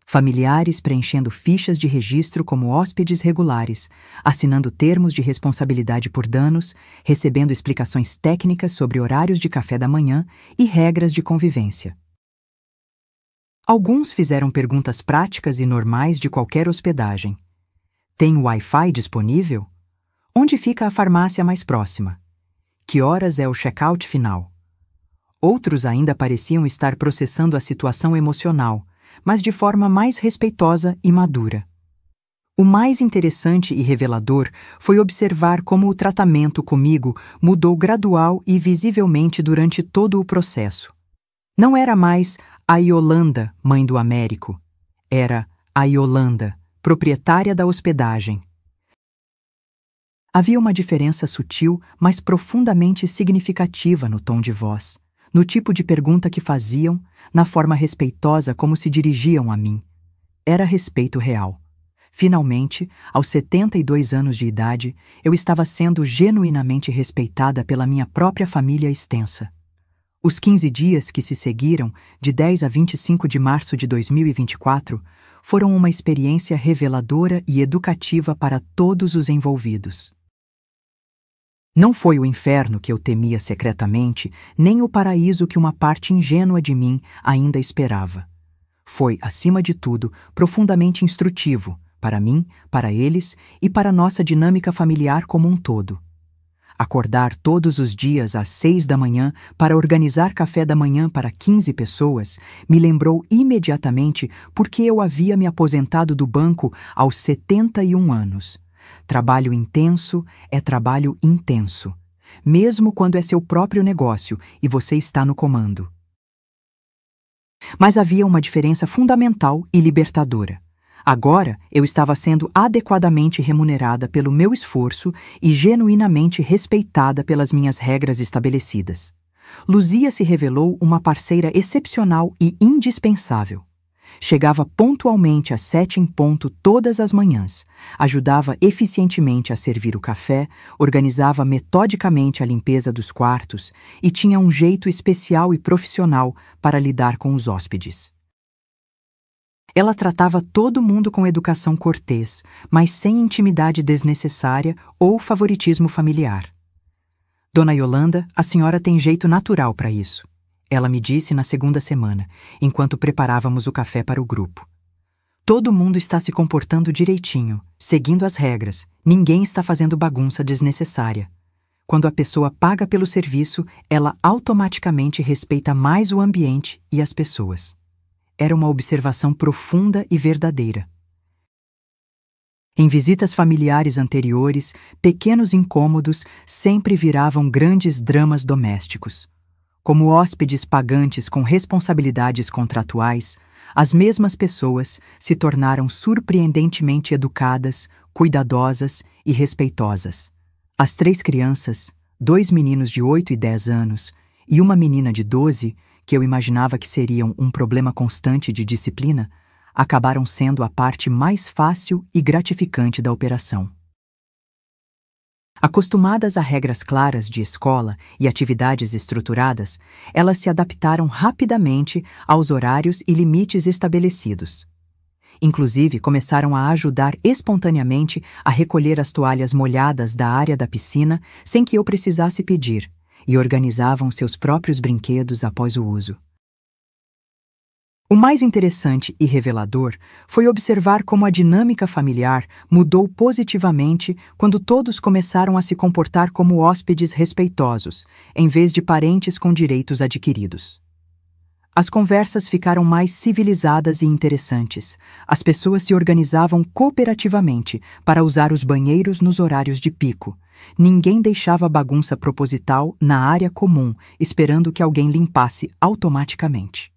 Familiares preenchendo fichas de registro como hóspedes regulares, assinando termos de responsabilidade por danos, recebendo explicações técnicas sobre horários de café da manhã e regras de convivência. Alguns fizeram perguntas práticas e normais de qualquer hospedagem. Tem Wi-Fi disponível? Onde fica a farmácia mais próxima? Que horas é o check-out final? Outros ainda pareciam estar processando a situação emocional, mas de forma mais respeitosa e madura. O mais interessante e revelador foi observar como o tratamento comigo mudou gradual e visivelmente durante todo o processo. Não era mais a Yolanda, mãe do Américo. Era a Yolanda, proprietária da hospedagem. Havia uma diferença sutil, mas profundamente significativa no tom de voz, no tipo de pergunta que faziam, na forma respeitosa como se dirigiam a mim. Era respeito real. Finalmente, aos 72 anos de idade, eu estava sendo genuinamente respeitada pela minha própria família extensa. Os 15 dias que se seguiram, de 10 a 25 de março de 2024, foram uma experiência reveladora e educativa para todos os envolvidos. Não foi o inferno que eu temia secretamente, nem o paraíso que uma parte ingênua de mim ainda esperava. Foi, acima de tudo, profundamente instrutivo, para mim, para eles e para nossa dinâmica familiar como um todo. Acordar todos os dias às 6 da manhã para organizar café da manhã para 15 pessoas me lembrou imediatamente porque eu havia me aposentado do banco aos 71 anos. Trabalho intenso é trabalho intenso, mesmo quando é seu próprio negócio e você está no comando. Mas havia uma diferença fundamental e libertadora. Agora eu estava sendo adequadamente remunerada pelo meu esforço e genuinamente respeitada pelas minhas regras estabelecidas. Luzia se revelou uma parceira excepcional e indispensável. Chegava pontualmente às 7 em ponto todas as manhãs, ajudava eficientemente a servir o café, organizava metodicamente a limpeza dos quartos e tinha um jeito especial e profissional para lidar com os hóspedes. Ela tratava todo mundo com educação cortês, mas sem intimidade desnecessária ou favoritismo familiar. Dona Yolanda, a senhora tem jeito natural para isso. Ela me disse na segunda semana, enquanto preparávamos o café para o grupo. Todo mundo está se comportando direitinho, seguindo as regras. Ninguém está fazendo bagunça desnecessária. Quando a pessoa paga pelo serviço, ela automaticamente respeita mais o ambiente e as pessoas. Era uma observação profunda e verdadeira. Em visitas familiares anteriores, pequenos incômodos sempre viravam grandes dramas domésticos. Como hóspedes pagantes com responsabilidades contratuais, as mesmas pessoas se tornaram surpreendentemente educadas, cuidadosas e respeitosas. As 3 crianças, 2 meninos de 8 e 10 anos e uma menina de 12, que eu imaginava que seriam um problema constante de disciplina, acabaram sendo a parte mais fácil e gratificante da operação. Acostumadas a regras claras de escola e atividades estruturadas, elas se adaptaram rapidamente aos horários e limites estabelecidos. Inclusive, começaram a ajudar espontaneamente a recolher as toalhas molhadas da área da piscina sem que eu precisasse pedir, e organizavam seus próprios brinquedos após o uso. O mais interessante e revelador foi observar como a dinâmica familiar mudou positivamente quando todos começaram a se comportar como hóspedes respeitosos, em vez de parentes com direitos adquiridos. As conversas ficaram mais civilizadas e interessantes. As pessoas se organizavam cooperativamente para usar os banheiros nos horários de pico. Ninguém deixava bagunça proposital na área comum, esperando que alguém limpasse automaticamente.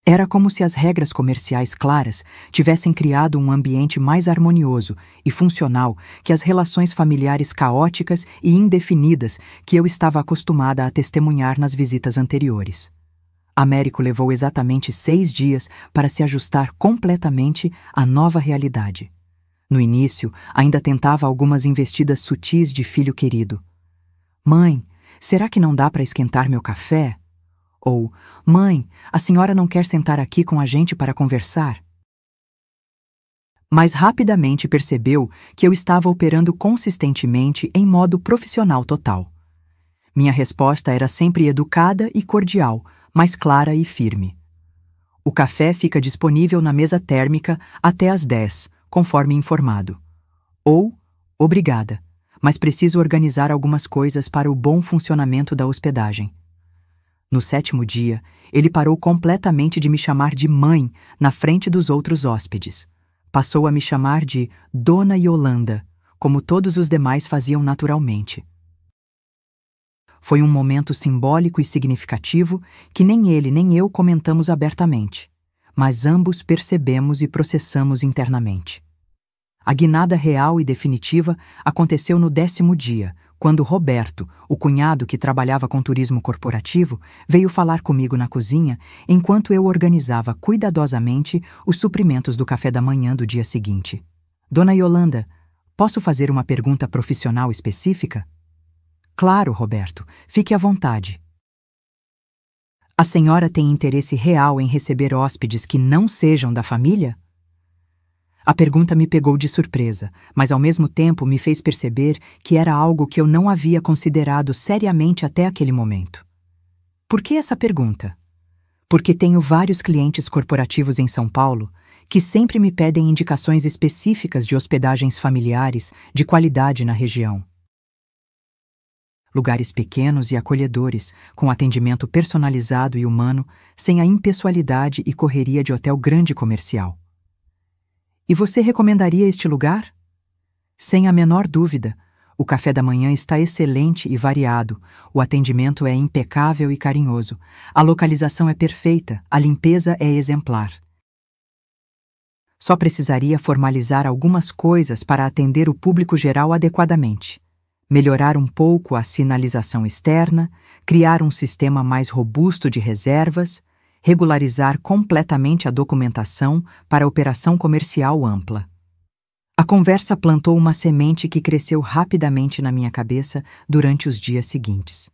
Era como se as regras comerciais claras tivessem criado um ambiente mais harmonioso e funcional que as relações familiares caóticas e indefinidas que eu estava acostumada a testemunhar nas visitas anteriores. Américo levou exatamente 6 dias para se ajustar completamente à nova realidade. No início, ainda tentava algumas investidas sutis de filho querido. Mãe, será que não dá para esquentar meu café? Ou, mãe, a senhora não quer sentar aqui com a gente para conversar? Mas rapidamente percebeu que eu estava operando consistentemente em modo profissional total. Minha resposta era sempre educada e cordial, mas clara e firme. O café fica disponível na mesa térmica até às 10, conforme informado. Ou, obrigada, mas preciso organizar algumas coisas para o bom funcionamento da hospedagem. No 7º dia, ele parou completamente de me chamar de mãe na frente dos outros hóspedes. Passou a me chamar de Dona Yolanda, como todos os demais faziam naturalmente. Foi um momento simbólico e significativo que nem ele nem eu comentamos abertamente, mas ambos percebemos e processamos internamente. A guinada real e definitiva aconteceu no 10º dia, quando Roberto, o cunhado que trabalhava com turismo corporativo, veio falar comigo na cozinha enquanto eu organizava cuidadosamente os suprimentos do café da manhã do dia seguinte. Dona Yolanda, posso fazer uma pergunta profissional específica? Claro, Roberto, fique à vontade. A senhora tem interesse real em receber hóspedes que não sejam da família? A pergunta me pegou de surpresa, mas ao mesmo tempo me fez perceber que era algo que eu não havia considerado seriamente até aquele momento. Por que essa pergunta? Porque tenho vários clientes corporativos em São Paulo que sempre me pedem indicações específicas de hospedagens familiares de qualidade na região. Lugares pequenos e acolhedores, com atendimento personalizado e humano, sem a impessoalidade e correria de hotel grande comercial. E você recomendaria este lugar? Sem a menor dúvida. O café da manhã está excelente e variado, o atendimento é impecável e carinhoso, a localização é perfeita, a limpeza é exemplar. Só precisaria formalizar algumas coisas para atender o público geral adequadamente. Melhorar um pouco a sinalização externa, criar um sistema mais robusto de reservas, regularizar completamente a documentação para a operação comercial ampla. A conversa plantou uma semente que cresceu rapidamente na minha cabeça durante os dias seguintes.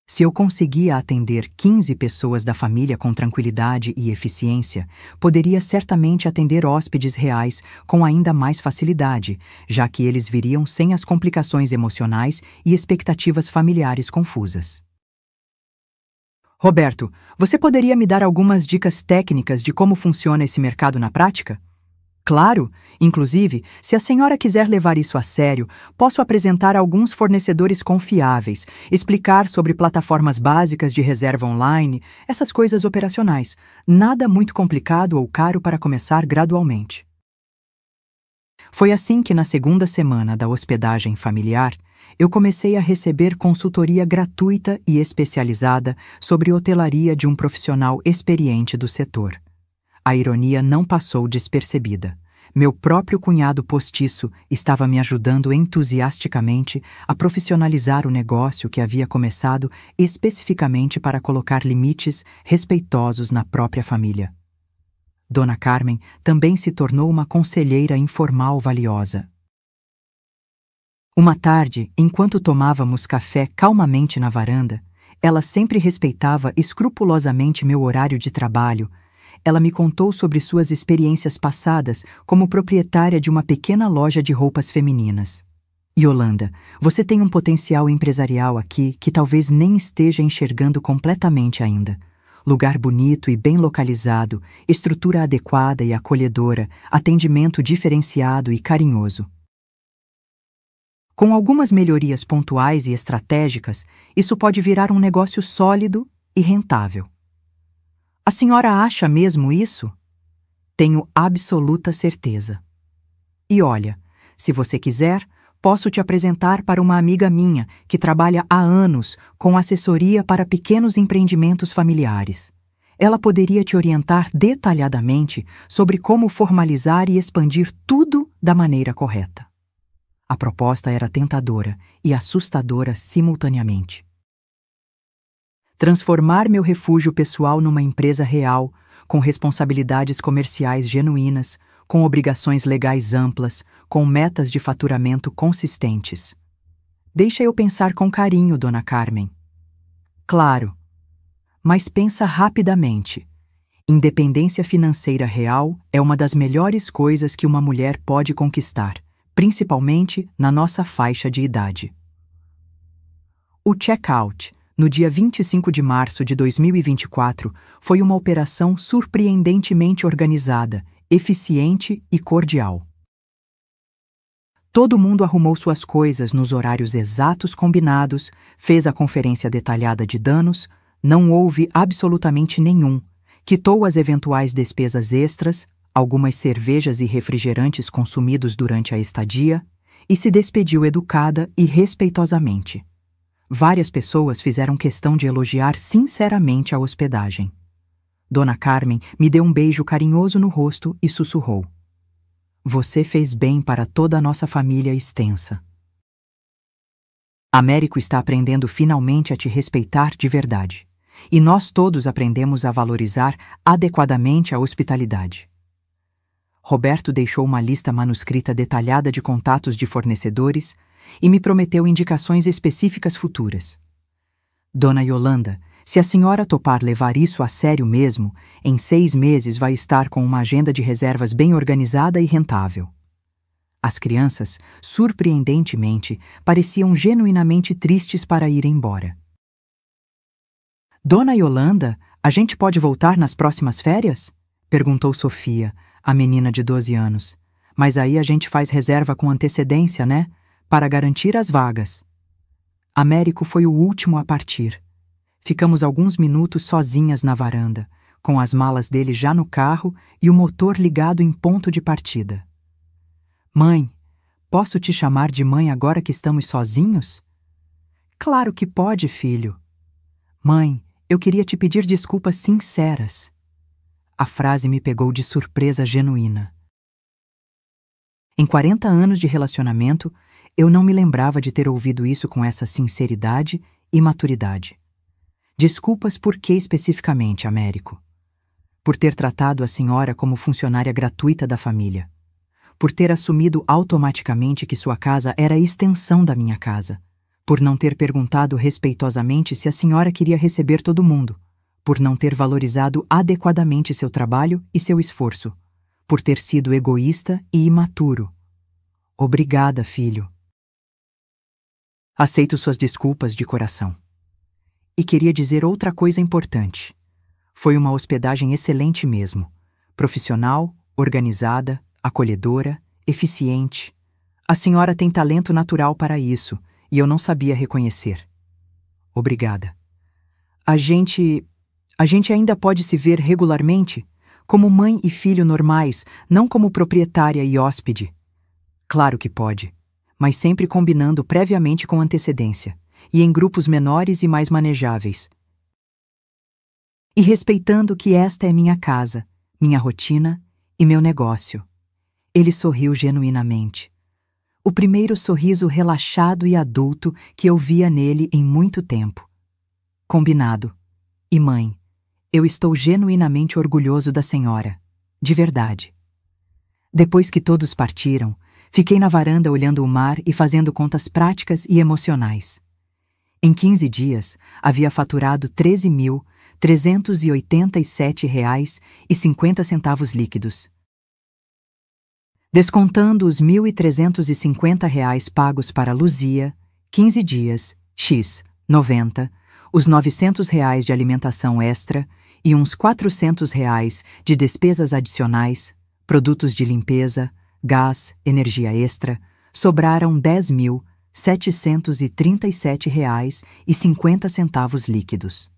Se eu conseguia atender 15 pessoas da família com tranquilidade e eficiência, poderia certamente atender hóspedes reais com ainda mais facilidade, já que eles viriam sem as complicações emocionais e expectativas familiares confusas. Roberto, você poderia me dar algumas dicas técnicas de como funciona esse mercado na prática? Claro, inclusive, se a senhora quiser levar isso a sério, posso apresentar alguns fornecedores confiáveis, explicar sobre plataformas básicas de reserva online, essas coisas operacionais. Nada muito complicado ou caro para começar gradualmente. Foi assim que, na 2ª semana da hospedagem familiar, eu comecei a receber consultoria gratuita e especializada sobre hotelaria de um profissional experiente do setor. A ironia não passou despercebida. Meu próprio cunhado postiço estava me ajudando entusiasticamente a profissionalizar o negócio que havia começado especificamente para colocar limites respeitosos na própria família. Dona Carmen também se tornou uma conselheira informal valiosa. Uma tarde, enquanto tomávamos café calmamente na varanda, ela sempre respeitava escrupulosamente meu horário de trabalho. Ela me contou sobre suas experiências passadas como proprietária de uma pequena loja de roupas femininas. Yolanda, você tem um potencial empresarial aqui que talvez nem esteja enxergando completamente ainda. Lugar bonito e bem localizado, estrutura adequada e acolhedora, atendimento diferenciado e carinhoso. Com algumas melhorias pontuais e estratégicas, isso pode virar um negócio sólido e rentável. A senhora acha mesmo isso? Tenho absoluta certeza. E olha, se você quiser, posso te apresentar para uma amiga minha que trabalha há anos com assessoria para pequenos empreendimentos familiares. Ela poderia te orientar detalhadamente sobre como formalizar e expandir tudo da maneira correta. A proposta era tentadora e assustadora simultaneamente. Transformar meu refúgio pessoal numa empresa real, com responsabilidades comerciais genuínas, com obrigações legais amplas, com metas de faturamento consistentes. Deixa eu pensar com carinho, Dona Carmen. Claro, mas pensa rapidamente. Independência financeira real é uma das melhores coisas que uma mulher pode conquistar, principalmente na nossa faixa de idade. O check-out, no dia 25 de março de 2024, foi uma operação surpreendentemente organizada, eficiente e cordial. Todo mundo arrumou suas coisas nos horários exatos combinados, fez a conferência detalhada de danos, não houve absolutamente nenhum, quitou as eventuais despesas extras, algumas cervejas e refrigerantes consumidos durante a estadia, e se despediu educada e respeitosamente. Várias pessoas fizeram questão de elogiar sinceramente a hospedagem. Dona Carmen me deu um beijo carinhoso no rosto e sussurrou: "Você fez bem para toda a nossa família extensa. Américo está aprendendo finalmente a te respeitar de verdade. E nós todos aprendemos a valorizar adequadamente a hospitalidade." Roberto deixou uma lista manuscrita detalhada de contatos de fornecedores e me prometeu indicações específicas futuras. Dona Yolanda, se a senhora topar levar isso a sério mesmo, em 6 meses vai estar com uma agenda de reservas bem organizada e rentável. As crianças, surpreendentemente, pareciam genuinamente tristes para ir embora. "Dona Yolanda, a gente pode voltar nas próximas férias?" perguntou Sofia, a menina de 12 anos. "Mas aí a gente faz reserva com antecedência, né? Para garantir as vagas." Américo foi o último a partir. Ficamos alguns minutos sozinhas na varanda, com as malas dele já no carro e o motor ligado em ponto de partida. "Mãe, posso te chamar de mãe agora que estamos sozinhos?" "Claro que pode, filho." "Mãe, eu queria te pedir desculpas sinceras." A frase me pegou de surpresa genuína. Em 40 anos de relacionamento, eu não me lembrava de ter ouvido isso com essa sinceridade e maturidade. "Desculpas por que especificamente, Américo?" "Por ter tratado a senhora como funcionária gratuita da família. Por ter assumido automaticamente que sua casa era a extensão da minha casa. Por não ter perguntado respeitosamente se a senhora queria receber todo mundo. Por não ter valorizado adequadamente seu trabalho e seu esforço. Por ter sido egoísta e imaturo. Obrigada, filho. Aceito suas desculpas de coração. E queria dizer outra coisa importante. Foi uma hospedagem excelente mesmo. Profissional, organizada, acolhedora, eficiente. A senhora tem talento natural para isso, e eu não sabia reconhecer. Obrigada. A gente ainda pode se ver regularmente, como mãe e filho normais, não como proprietária e hóspede. Claro que pode, mas sempre combinando previamente com antecedência, e em grupos menores e mais manejáveis. E respeitando que esta é minha casa, minha rotina e meu negócio. Ele sorriu genuinamente. O primeiro sorriso relaxado e adulto que eu via nele em muito tempo. Combinado. E mãe, eu estou genuinamente orgulhoso da senhora. De verdade. Depois que todos partiram, fiquei na varanda olhando o mar e fazendo contas práticas e emocionais. Em 15 dias, havia faturado R$ 13.387,50 líquidos. Descontando os R$ 1.350 pagos para Luzia, 15 dias, X, 90, os R$ 900 de alimentação extra e uns R$ 400 de despesas adicionais, produtos de limpeza, gás, energia extra, sobraram R$ 10.737,50 líquidos.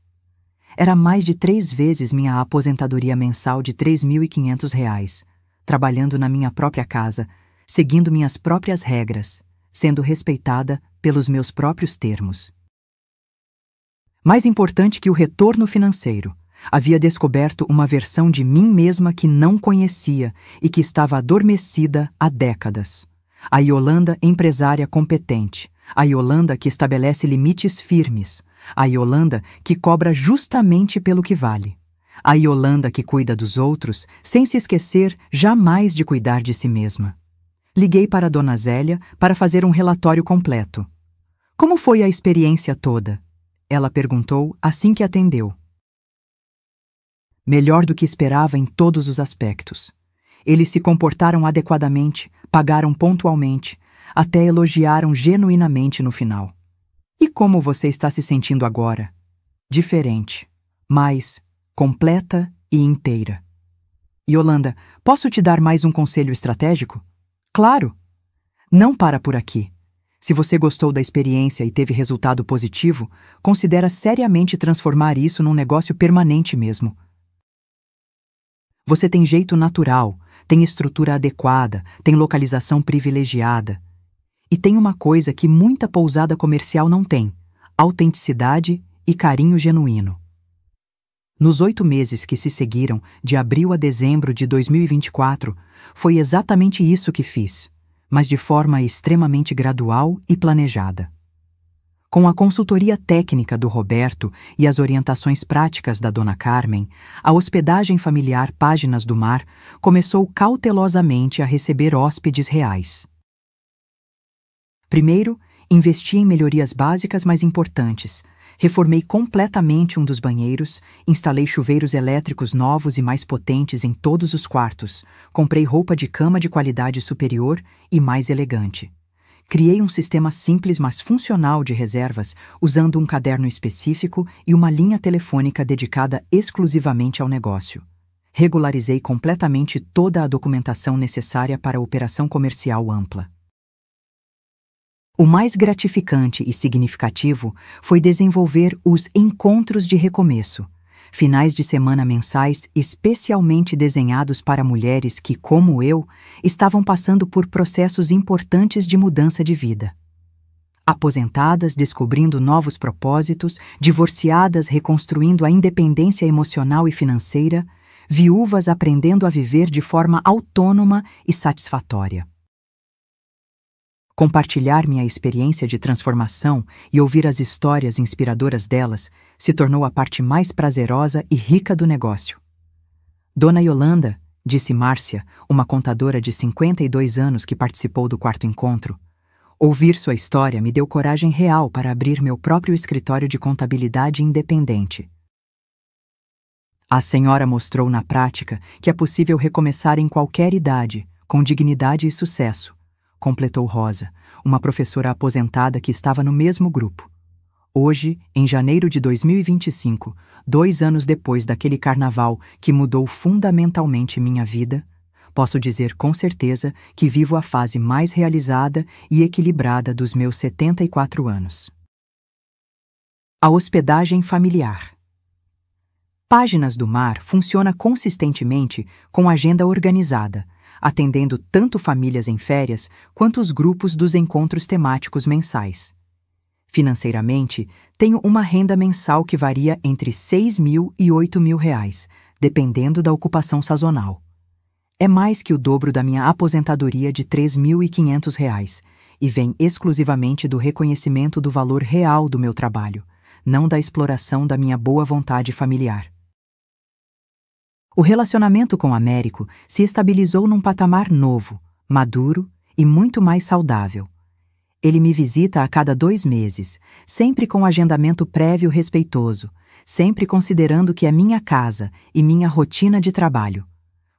Era mais de 3 vezes minha aposentadoria mensal de R$ 3.500, trabalhando na minha própria casa, seguindo minhas próprias regras, sendo respeitada pelos meus próprios termos. Mais importante que o retorno financeiro, havia descoberto uma versão de mim mesma que não conhecia e que estava adormecida há décadas. A Yolanda empresária competente, a Yolanda que estabelece limites firmes, a Yolanda que cobra justamente pelo que vale. A Yolanda que cuida dos outros, sem se esquecer jamais de cuidar de si mesma. Liguei para Dona Zélia para fazer um relatório completo. Como foi a experiência toda? Ela perguntou assim que atendeu. Melhor do que esperava em todos os aspectos. Eles se comportaram adequadamente, pagaram pontualmente, até elogiaram genuinamente no final. E como você está se sentindo agora? Diferente, mais completa e inteira. Yolanda, posso te dar mais um conselho estratégico? Claro! Não para por aqui. Se você gostou da experiência e teve resultado positivo, considera seriamente transformar isso num negócio permanente mesmo. Você tem jeito natural, tem estrutura adequada, tem localização privilegiada. E tem uma coisa que muita pousada comercial não tem: autenticidade e carinho genuíno. Nos 8 meses que se seguiram, de abril a dezembro de 2024, foi exatamente isso que fiz, mas de forma extremamente gradual e planejada. Com a consultoria técnica do Roberto e as orientações práticas da Dona Carmen, a hospedagem familiar Páginas do Mar começou cautelosamente a receber hóspedes reais. Primeiro, investi em melhorias básicas mais importantes. Reformei completamente um dos banheiros, instalei chuveiros elétricos novos e mais potentes em todos os quartos, comprei roupa de cama de qualidade superior e mais elegante. Criei um sistema simples mas funcional de reservas, usando um caderno específico e uma linha telefônica dedicada exclusivamente ao negócio. Regularizei completamente toda a documentação necessária para a operação comercial ampla. O mais gratificante e significativo foi desenvolver os encontros de recomeço, finais de semana mensais especialmente desenhados para mulheres que, como eu, estavam passando por processos importantes de mudança de vida. Aposentadas descobrindo novos propósitos, divorciadas reconstruindo a independência emocional e financeira, viúvas aprendendo a viver de forma autônoma e satisfatória. Compartilhar minha experiência de transformação e ouvir as histórias inspiradoras delas se tornou a parte mais prazerosa e rica do negócio. Dona Yolanda, disse Márcia, uma contadora de 52 anos que participou do quarto encontro, ouvir sua história me deu coragem real para abrir meu próprio escritório de contabilidade independente. A senhora mostrou na prática que é possível recomeçar em qualquer idade, com dignidade e sucesso, completou Rosa, uma professora aposentada que estava no mesmo grupo. Hoje, em janeiro de 2025, 2 anos depois daquele carnaval que mudou fundamentalmente minha vida, posso dizer com certeza que vivo a fase mais realizada e equilibrada dos meus 74 anos. A hospedagem familiar. Páginas do Mar funciona consistentemente com agenda organizada, atendendo tanto famílias em férias quanto os grupos dos encontros temáticos mensais. Financeiramente, tenho uma renda mensal que varia entre R$6.000 e R$8.000, dependendo da ocupação sazonal. É mais que o dobro da minha aposentadoria de R$3.500 e vem exclusivamente do reconhecimento do valor real do meu trabalho, não da exploração da minha boa vontade familiar. O relacionamento com Américo se estabilizou num patamar novo, maduro e muito mais saudável. Ele me visita a cada 2 meses, sempre com agendamento prévio respeitoso, sempre considerando que é minha casa e minha rotina de trabalho.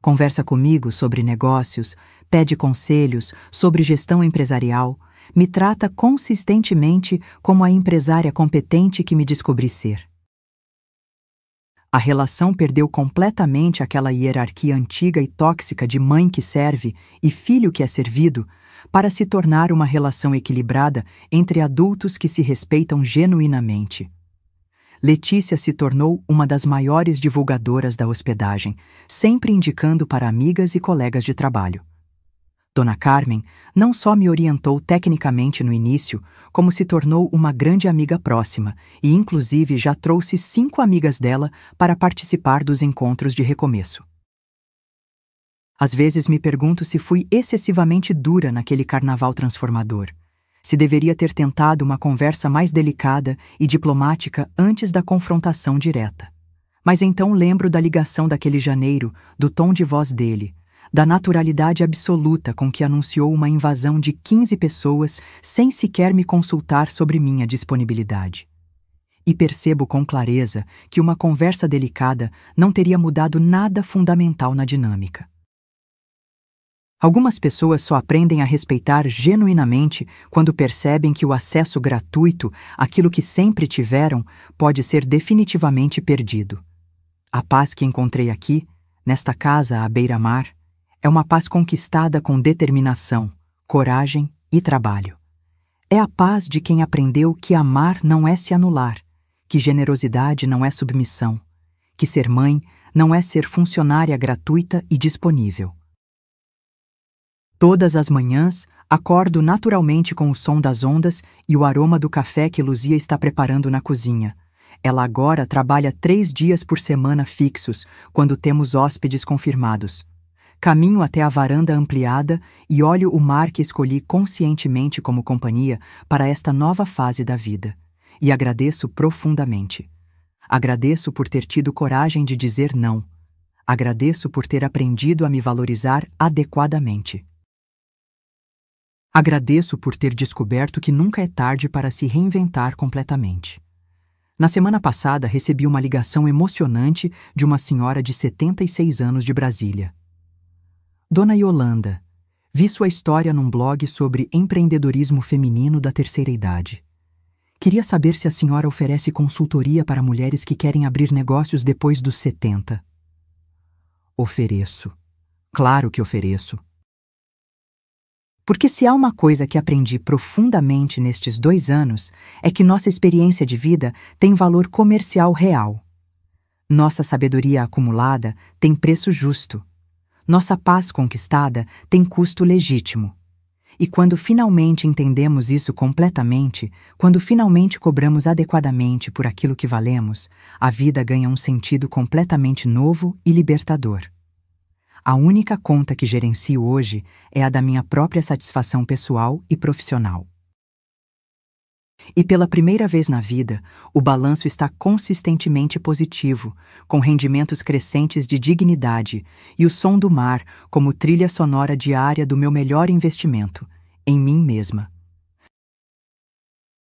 Conversa comigo sobre negócios, pede conselhos sobre gestão empresarial, me trata consistentemente como a empresária competente que me descobri ser. A relação perdeu completamente aquela hierarquia antiga e tóxica de mãe que serve e filho que é servido, para se tornar uma relação equilibrada entre adultos que se respeitam genuinamente. Letícia se tornou uma das maiores divulgadoras da hospedagem, sempre indicando para amigas e colegas de trabalho. Dona Carmen não só me orientou tecnicamente no início, como se tornou uma grande amiga próxima e, inclusive, já trouxe 5 amigas dela para participar dos encontros de recomeço. Às vezes me pergunto se fui excessivamente dura naquele carnaval transformador, se deveria ter tentado uma conversa mais delicada e diplomática antes da confrontação direta. Mas então lembro da ligação daquele janeiro, do tom de voz dele, da naturalidade absoluta com que anunciou uma invasão de 15 pessoas sem sequer me consultar sobre minha disponibilidade. E percebo com clareza que uma conversa delicada não teria mudado nada fundamental na dinâmica. Algumas pessoas só aprendem a respeitar genuinamente quando percebem que o acesso gratuito àquilo que sempre tiveram pode ser definitivamente perdido. A paz que encontrei aqui, nesta casa à beira-mar, é uma paz conquistada com determinação, coragem e trabalho. É a paz de quem aprendeu que amar não é se anular, que generosidade não é submissão, que ser mãe não é ser funcionária gratuita e disponível. Todas as manhãs, acordo naturalmente com o som das ondas e o aroma do café que Luzia está preparando na cozinha. Ela agora trabalha 3 dias por semana fixos, quando temos hóspedes confirmados. Caminho até a varanda ampliada e olho o mar que escolhi conscientemente como companhia para esta nova fase da vida. E agradeço profundamente. Agradeço por ter tido coragem de dizer não. Agradeço por ter aprendido a me valorizar adequadamente. Agradeço por ter descoberto que nunca é tarde para se reinventar completamente. Na semana passada, recebi uma ligação emocionante de uma senhora de 76 anos de Brasília. Dona Yolanda, vi sua história num blog sobre empreendedorismo feminino da terceira idade. Queria saber se a senhora oferece consultoria para mulheres que querem abrir negócios depois dos 70. Ofereço. Claro que ofereço. Porque se há uma coisa que aprendi profundamente nestes 2 anos, é que nossa experiência de vida tem valor comercial real. Nossa sabedoria acumulada tem preço justo. Nossa paz conquistada tem custo legítimo. E quando finalmente entendemos isso completamente, quando finalmente cobramos adequadamente por aquilo que valemos, a vida ganha um sentido completamente novo e libertador. A única conta que gerencio hoje é a da minha própria satisfação pessoal e profissional. E pela primeira vez na vida, o balanço está consistentemente positivo, com rendimentos crescentes de dignidade e o som do mar como trilha sonora diária do meu melhor investimento, em mim mesma.